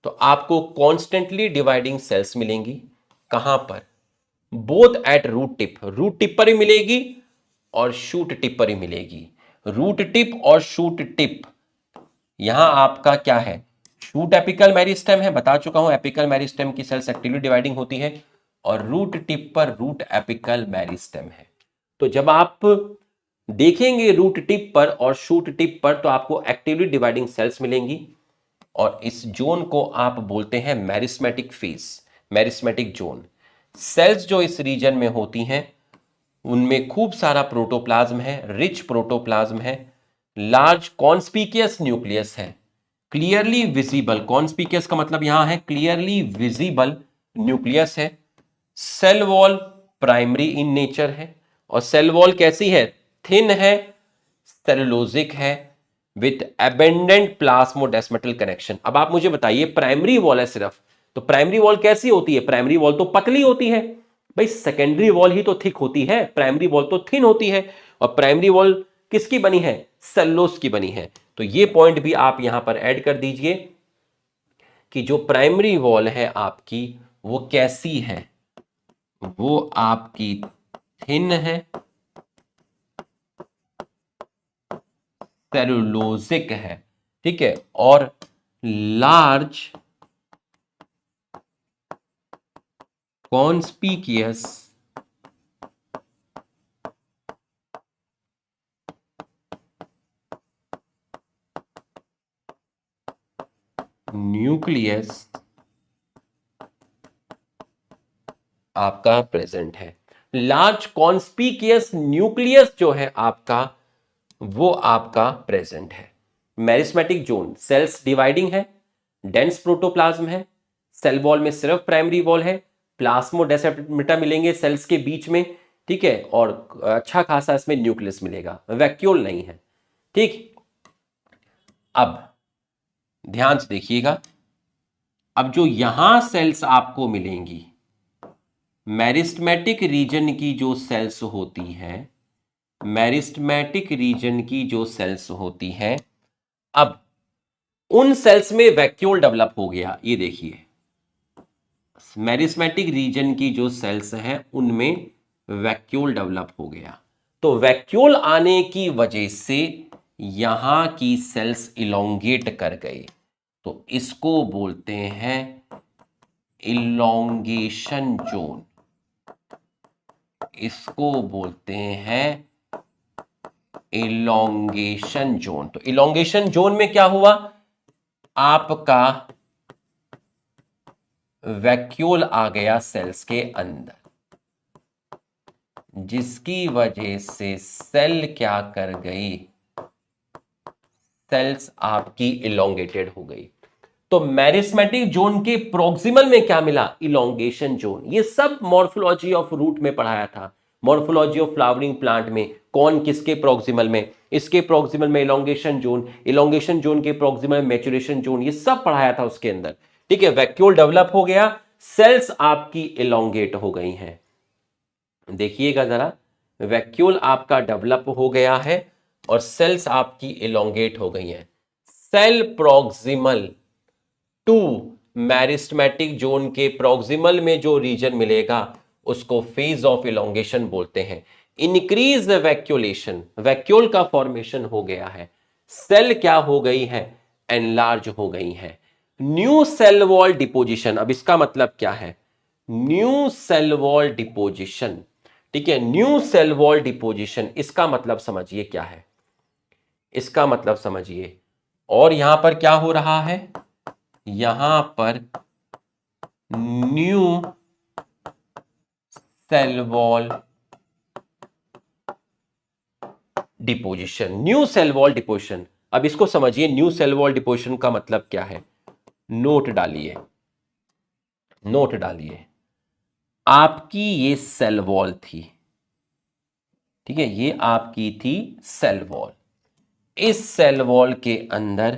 तो आपको कॉन्स्टेंटली डिवाइडिंग सेल्स मिलेंगी। कहां पर? Both at root tip, root tip पर ही मिलेगी और शूट टिप पर ही मिलेगी। रूट टिप और शूट टिप, यहां आपका क्या है? शूट एपिकल मेरिस्टेम है, बता चुका हूं एपिकल मेरिस्टेम की सेल्स एक्टिवली डिवाइडिंग होती है, और रूट टिप पर रूट एपिकल मेरिस्टेम है। तो जब आप देखेंगे रूट टिप पर और शूट टिप पर, तो आपको एक्टिवली डिवाइडिंग सेल्स मिलेंगी, और इस जोन को आप बोलते हैं meristematic phase, meristematic zone. Cells जो इस रीजन में होती हैं उनमें खूब सारा प्रोटोप्लाज्म है, रिच प्रोटोप्लाज्म है, लार्ज कॉन्स्पिकियस न्यूक्लियस है, क्लियरली विजिबल, कॉन्स्पिकियस का मतलब यहां है क्लियरली विजिबल न्यूक्लियस है, cell wall primary in nature है, और सेल वॉल कैसी है? थिन है, सेलुलोजिक है, विथ एबेंडेंट प्लाज्मोडेस्माटल कनेक्शन। अब आप मुझे बताइए, प्राइमरी वॉल है सिर्फ, तो प्राइमरी वॉल कैसी होती है? प्राइमरी वॉल तो पतली होती है भाई, सेकेंडरी वॉल ही तो थिक होती है, प्राइमरी वॉल तो थिन होती है, और प्राइमरी वॉल किसकी बनी है? सेलुलोज की बनी है। तो ये पॉइंट भी आप यहां पर ऐड कर दीजिए कि जो प्राइमरी वॉल है आपकी वो कैसी है? वो आपकी थिन है, सेलुलोजिक है, ठीक है, और लार्ज कॉन्स्पिकियस न्यूक्लियस आपका प्रेजेंट है। लार्ज कॉन्स्पिकियस न्यूक्लियस जो है आपका, वो आपका प्रेजेंट है। मेरिस्मेटिक जोन, सेल्स डिवाइडिंग है, डेंस प्रोटोप्लाज्म है, सेल वॉल में सिर्फ प्राइमरी वॉल है, प्लाज्मोडेस्माटा मिलेंगे सेल्स के बीच में, ठीक है, और अच्छा खासा इसमें न्यूक्लियस मिलेगा, वैक्यूल नहीं है। ठीक, अब ध्यान से देखिएगा, अब जो यहां सेल्स आपको मिलेंगी, मेरिस्टेमेटिक रीजन की जो सेल्स होती हैं, मेरिस्टेमेटिक रीजन की जो सेल्स होती हैं, अब उन सेल्स में वैक्यूल डेवलप हो गया। ये देखिए, मेरिस्टेमेटिक रीजन की जो सेल्स हैं उनमें वैक्यूल डेवलप हो गया। तो वैक्यूल आने की वजह से यहां की सेल्स इलोंगेट कर गए, तो इसको बोलते हैं इलोंगेशन जोन, इसको बोलते हैं इलोंगेशन जोन। तो इलोंगेशन जोन में क्या हुआ? आपका वैक्यूल आ गया सेल्स के अंदर, जिसकी वजह से सेल क्या कर गई? सेल्स आपकी इलोंगेटेड हो गई। तो मेरिस्मेटिक जोन के प्रोक्सिमल में क्या मिला? Elongation zone. ये सब मॉर्फोलॉजी ऑफ रूट में पढ़ाया था, मॉर्फोलॉजी ऑफ फ्लावरिंग प्लांट में कौन किसके प्रोक्सिमल में, इसके प्रोक्सिमल में इलोंगेशन जोन के प्रोक्सिमल मैच्योरेशन जोन, ये सब पढ़ाया था उसके अंदर। ठीक है, वैक्यूल डेवलप हो गया, सेल्स आपकी इलोंगेट हो गई हैं। देखिएगा जरा, वैक्यूल आपका डेवलप हो गया है और सेल्स आपकी इलोंगेट हो गई हैं। Cell proximal to meristematic zone के प्रोक्सिमल में जो रीजन मिलेगा उसको फेज ऑफ इलोंगेशन बोलते हैं। इंक्रीज द वैक्यूलेशन, वैक्यूल का फॉर्मेशन हो गया है, सेल क्या हो गई है, एनलार्ज हो गई है। न्यू सेल वॉल डिपोजिशन, अब इसका मतलब क्या है, न्यू सेल वॉल डिपोजिशन। ठीक है, न्यू सेल वॉल डिपोजिशन, इसका मतलब समझिए क्या है, इसका मतलब समझिए। और यहां पर क्या हो रहा है, यहां पर new cell wall deposition, new cell wall deposition. अब इसको समझिए, न्यू सेल वॉल डिपोजिशन का मतलब क्या है, नोट डालिए, नोट डालिए। आपकी ये सेल वॉल थी, ठीक है, ये आपकी थी सेल वॉल। इस सेल वॉल के अंदर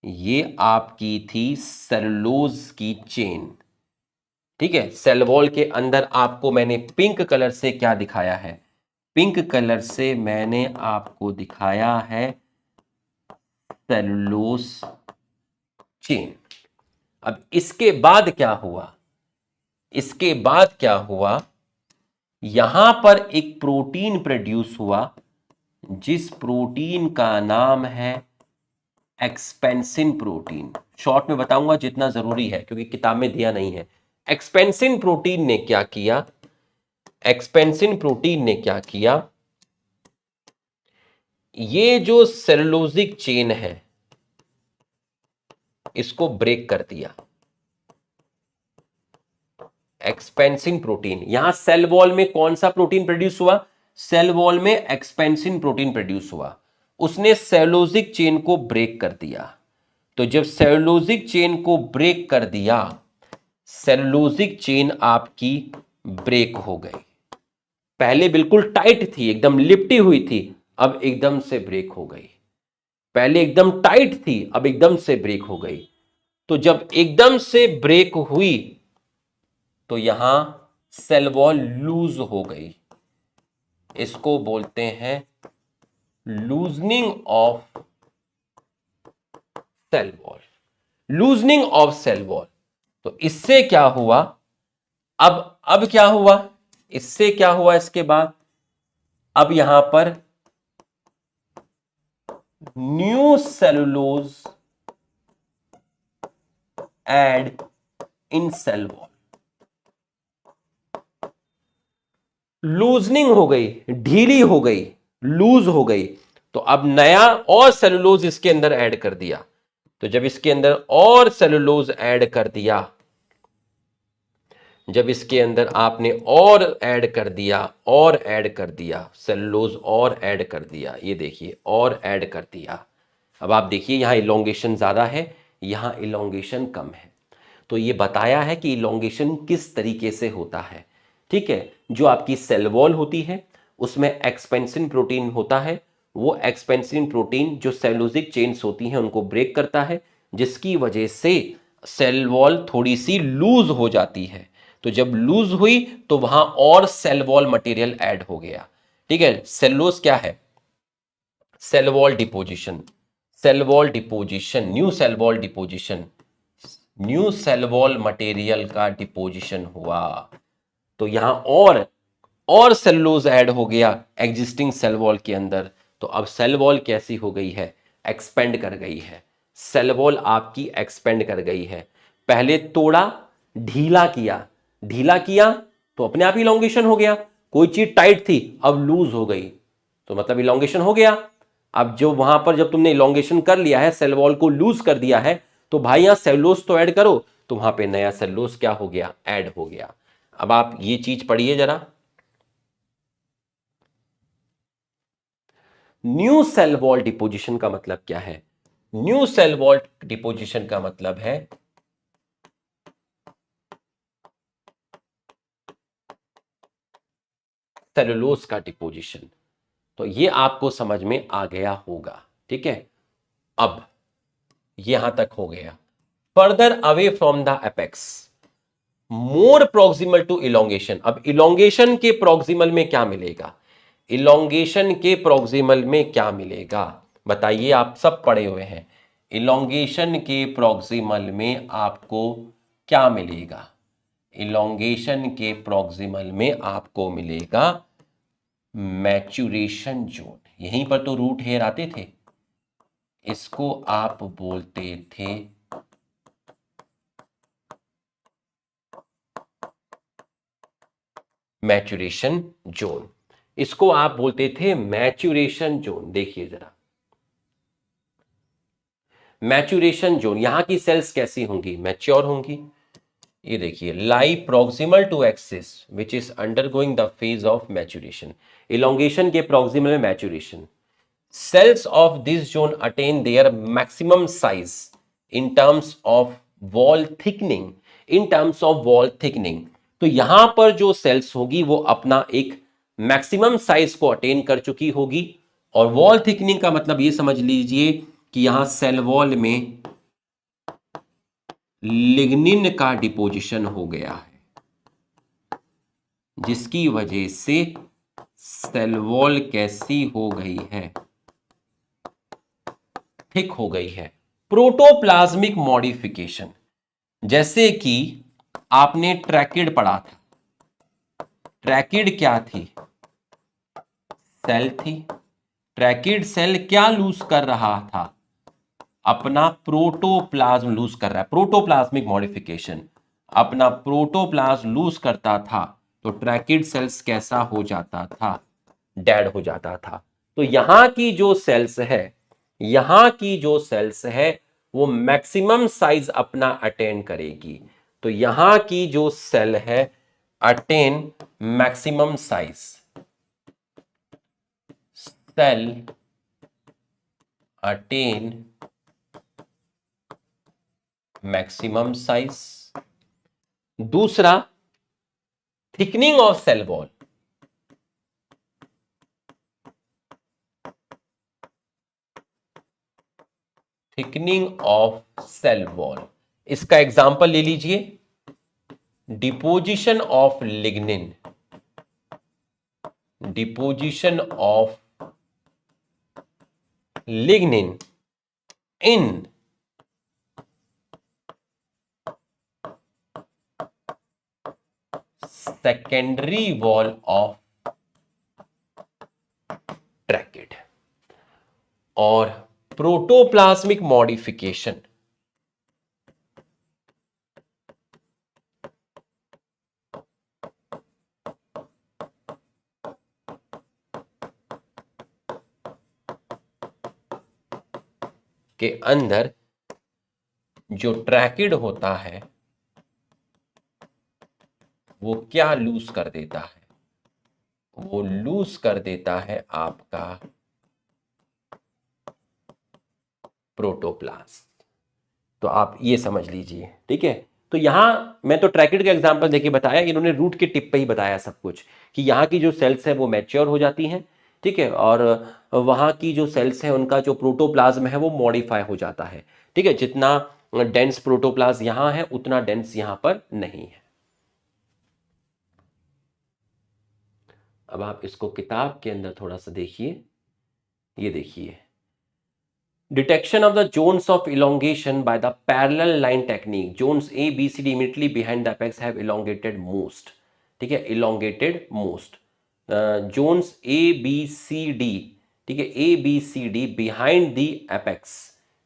ये आपकी थी सेलुलोज की चेन। ठीक है, सेल वॉल के अंदर आपको मैंने पिंक कलर से क्या दिखाया है, पिंक कलर से मैंने आपको दिखाया है सेलुलोज चेन। अब इसके बाद क्या हुआ, इसके बाद क्या हुआ, यहां पर एक प्रोटीन प्रोड्यूस हुआ जिस प्रोटीन का नाम है एक्सपेंसिन प्रोटीन। शॉर्ट में बताऊंगा जितना जरूरी है क्योंकि किताब में दिया नहीं है। एक्सपेंसिन प्रोटीन ने क्या किया, एक्सपेंसिन प्रोटीन ने क्या किया, ये जो सेलुलोजिक चेन है इसको ब्रेक कर दिया। एक्सपेंसिन प्रोटीन, यहां सेल वॉल में कौन सा प्रोटीन प्रोड्यूस हुआ, सेल वॉल में एक्सपेंसिन प्रोटीन प्रोड्यूस हुआ, उसने सेलुलोजिक चेन को ब्रेक कर दिया। तो जब सेलुलोजिक चेन को ब्रेक कर दिया, सेलुलोजिक चेन आपकी ब्रेक हो गई। पहले बिल्कुल टाइट थी, एकदम लिपटी हुई थी, अब एकदम से ब्रेक हो गई। पहले एकदम टाइट थी, अब एकदम से ब्रेक हो गई। तो जब एकदम से ब्रेक हुई तो यहां सेल वॉल लूज हो गई, इसको बोलते हैं loosening of cell wall, loosening of cell wall. तो इससे क्या हुआ, अब क्या हुआ, इससे क्या हुआ, इसके बाद अब यहां पर न्यू सेलुलोज एड इन सेल वॉल, लूजनिंग हो गई, ढीली हो गई, लूज हो गई। तो अब नया और सेलुलोज इसके अंदर ऐड कर दिया। तो जब इसके अंदर और सेलुलोज ऐड कर दिया, जब इसके अंदर आपने और ऐड कर दिया, और ऐड कर दिया सेलुलोज, और ऐड कर दिया, ये देखिए और ऐड कर दिया। अब आप देखिए यहां इलोंगेशन ज्यादा है, यहां इलोंगेशन कम है। तो ये बताया है कि इलोंगेशन किस तरीके से होता है। ठीक है, जो आपकी सेल वॉल होती है उसमें एक्सपेंसिन प्रोटीन होता है, वो एक्सपेंसिन प्रोटीन जो सेलुलोजिक चेन्स होती हैं उनको ब्रेक करता है, जिसकी वजह से सेल वॉल थोड़ी सी लूज हो जाती है। तो जब लूज हुई तो वहां और सेल वॉल मटेरियल ऐड हो गया। ठीक है, सेलुलोज क्या है, cell wall deposition, cell wall deposition, new cell wall deposition, new cell wall material का डिपोजिशन हुआ। तो यहां और सेलुलोज ऐड हो गया एग्जिस्टिंग सेल वॉल के अंदर। तो अब सेल वॉल कैसी हो गई है, एक्सपेंड कर गई है, सेल वॉल आपकी एक्सपेंड कर गई है। पहले तोड़ा, ढीला किया, ढीला किया तो अपने आप इलोंगेशन हो गया। कोई चीज टाइट थी अब लूज हो गई तो मतलब इलोंगेशन हो गया। अब जो वहां पर जब तुमने इलोंगेशन कर लिया है, सेल वॉल को लूज कर दिया है, तो भाई यहां सेलुलोज तो ऐड करो, तो वहां पे नया सेलुलोज क्या हो गया, ऐड हो गया। अब आप ये चीज पढ़िए जरा, न्यू सेल वॉल डिपोजिशन का मतलब क्या है, न्यू सेल वॉल डिपोजिशन का मतलब है सेलुलोज का डिपोजिशन। तो ये आपको समझ में आ गया होगा। ठीक है, अब यहां तक हो गया। Further away from the apex, more proximal to elongation. अब इलोंगेशन के प्रोक्सिमल में क्या मिलेगा, इलोंगेशन के प्रोक्सिमल में क्या मिलेगा बताइए, आप सब पढ़े हुए हैं। इलोंगेशन के प्रोक्सिमल में आपको क्या मिलेगा, इलोंगेशन के प्रोक्सिमल में आपको मिलेगा मैच्यूरेशन जोन। यहीं पर तो रूट हेयर आते थे, इसको आप बोलते थे मैच्यूरेशन जोन, इसको आप बोलते थे मैच्यूरेशन जोन। देखिए जरा, मैच्यूरेशन जोन, यहां की सेल्स कैसी होंगी, मैच्योर होंगी। ये देखिए, lie proximal to axis which is undergoing the phase of maturation. Elongation के प्रोक्सिमल में maturation. Cells of this zone attain their maximum size in terms of wall thickening. In terms of wall thickening, तो यहां पर जो sales होगी वो अपना एक मैक्सिमम साइज को अटेन कर चुकी होगी। और वॉल थिकनिंग का मतलब ये समझ लीजिए कि यहां सेल वॉल में लिग्निन का डिपोजिशन हो गया है, जिसकी वजह से सेल वॉल कैसी हो गई है, थिक हो गई है। प्रोटोप्लाज्मिक मॉडिफिकेशन, जैसे कि आपने ट्रैकिड पढ़ा था। ट्रैकिड क्या थी, सेल थी। ट्रैकिड सेल क्या लूज कर रहा था, अपना प्रोटोप्लाज्म लूज कर रहा है, प्रोटोप्लाज्मिक मॉडिफिकेशन। अपना प्रोटोप्लाज्म लूज करता था तो ट्रैकिड सेल्स कैसा हो जाता था, डेड हो जाता था। तो यहां की जो सेल्स है, यहां की जो सेल्स है वो मैक्सिमम साइज अपना अटेन करेगी। तो यहां की जो सेल है attain maximum size, cell attain maximum size. दूसरा, thickening of cell wall. Thickening of cell wall, इसका एग्जांपल ले लीजिए, deposition of lignin, deposition of lignin in secondary wall of tracheid. और प्रोटोप्लाज्मिक मॉडिफिकेशन, के अंदर जो ट्रैकिड होता है वो क्या लूज कर देता है, वो लूज कर देता है आपका प्रोटोप्लास्ट। तो आप ये समझ लीजिए। ठीक है, तो यहां मैं तो ट्रैकिड का एग्जांपल देके बताया, इन्होंने रूट के टिप पे ही बताया सब कुछ कि यहाँ की जो सेल्स है वो मैच्योर हो जाती हैं। ठीक है, और वहां की जो सेल्स है उनका जो प्रोटोप्लाज्म है वो मॉडिफाई हो जाता है। ठीक है, जितना डेंस प्रोटोप्लाज्म यहां है उतना डेंस यहां पर नहीं है। अब आप इसको किताब के अंदर थोड़ा सा देखिए, ये देखिए, detection of the zones of elongation by the parallel line technique, zones A B C D immediately behind the apex have elongated most. ठीक है, elongated most, zones A B C D, ठीक है, A B C D behind the apex.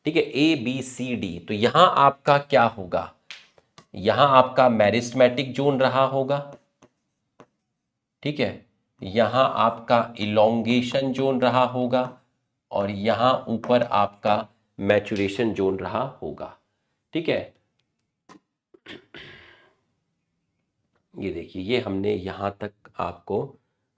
ठीक है, A B C D, तो यहां आपका क्या होगा, यहां आपका मैरिस्मेटिक जोन रहा होगा। ठीक है, यहां आपका इलोंगेशन जोन रहा होगा और यहां ऊपर आपका मैचुरेशन जोन रहा होगा। ठीक है, ये देखिए, ये हमने यहां तक आपको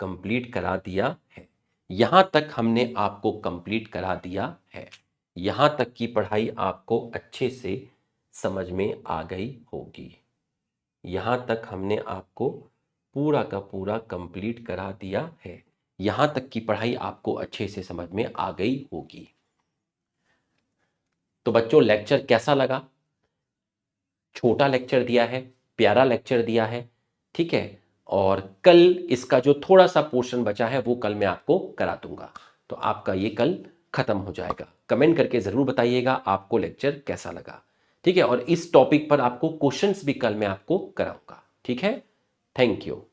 कंप्लीट करा दिया है, यहां तक हमने आपको कंप्लीट करा दिया है। यहां तक की पढ़ाई आपको अच्छे से समझ में आ गई होगी। यहां तक हमने आपको पूरा का पूरा कंप्लीट करा दिया है। यहां तक की पढ़ाई आपको अच्छे से समझ में आ गई होगी। तो बच्चों लेक्चर कैसा लगा? छोटा लेक्चर दिया है, प्यारा लेक्चर दिया है, ठीक है। और कल इसका जो थोड़ा सा पोर्शन बचा है वो कल मैं आपको करा दूंगा, तो आपका ये कल खत्म हो जाएगा। कमेंट करके जरूर बताइएगा आपको लेक्चर कैसा लगा, ठीक है। और इस टॉपिक पर आपको क्वेश्चंस भी कल मैं आपको कराऊंगा, ठीक है। Thank you.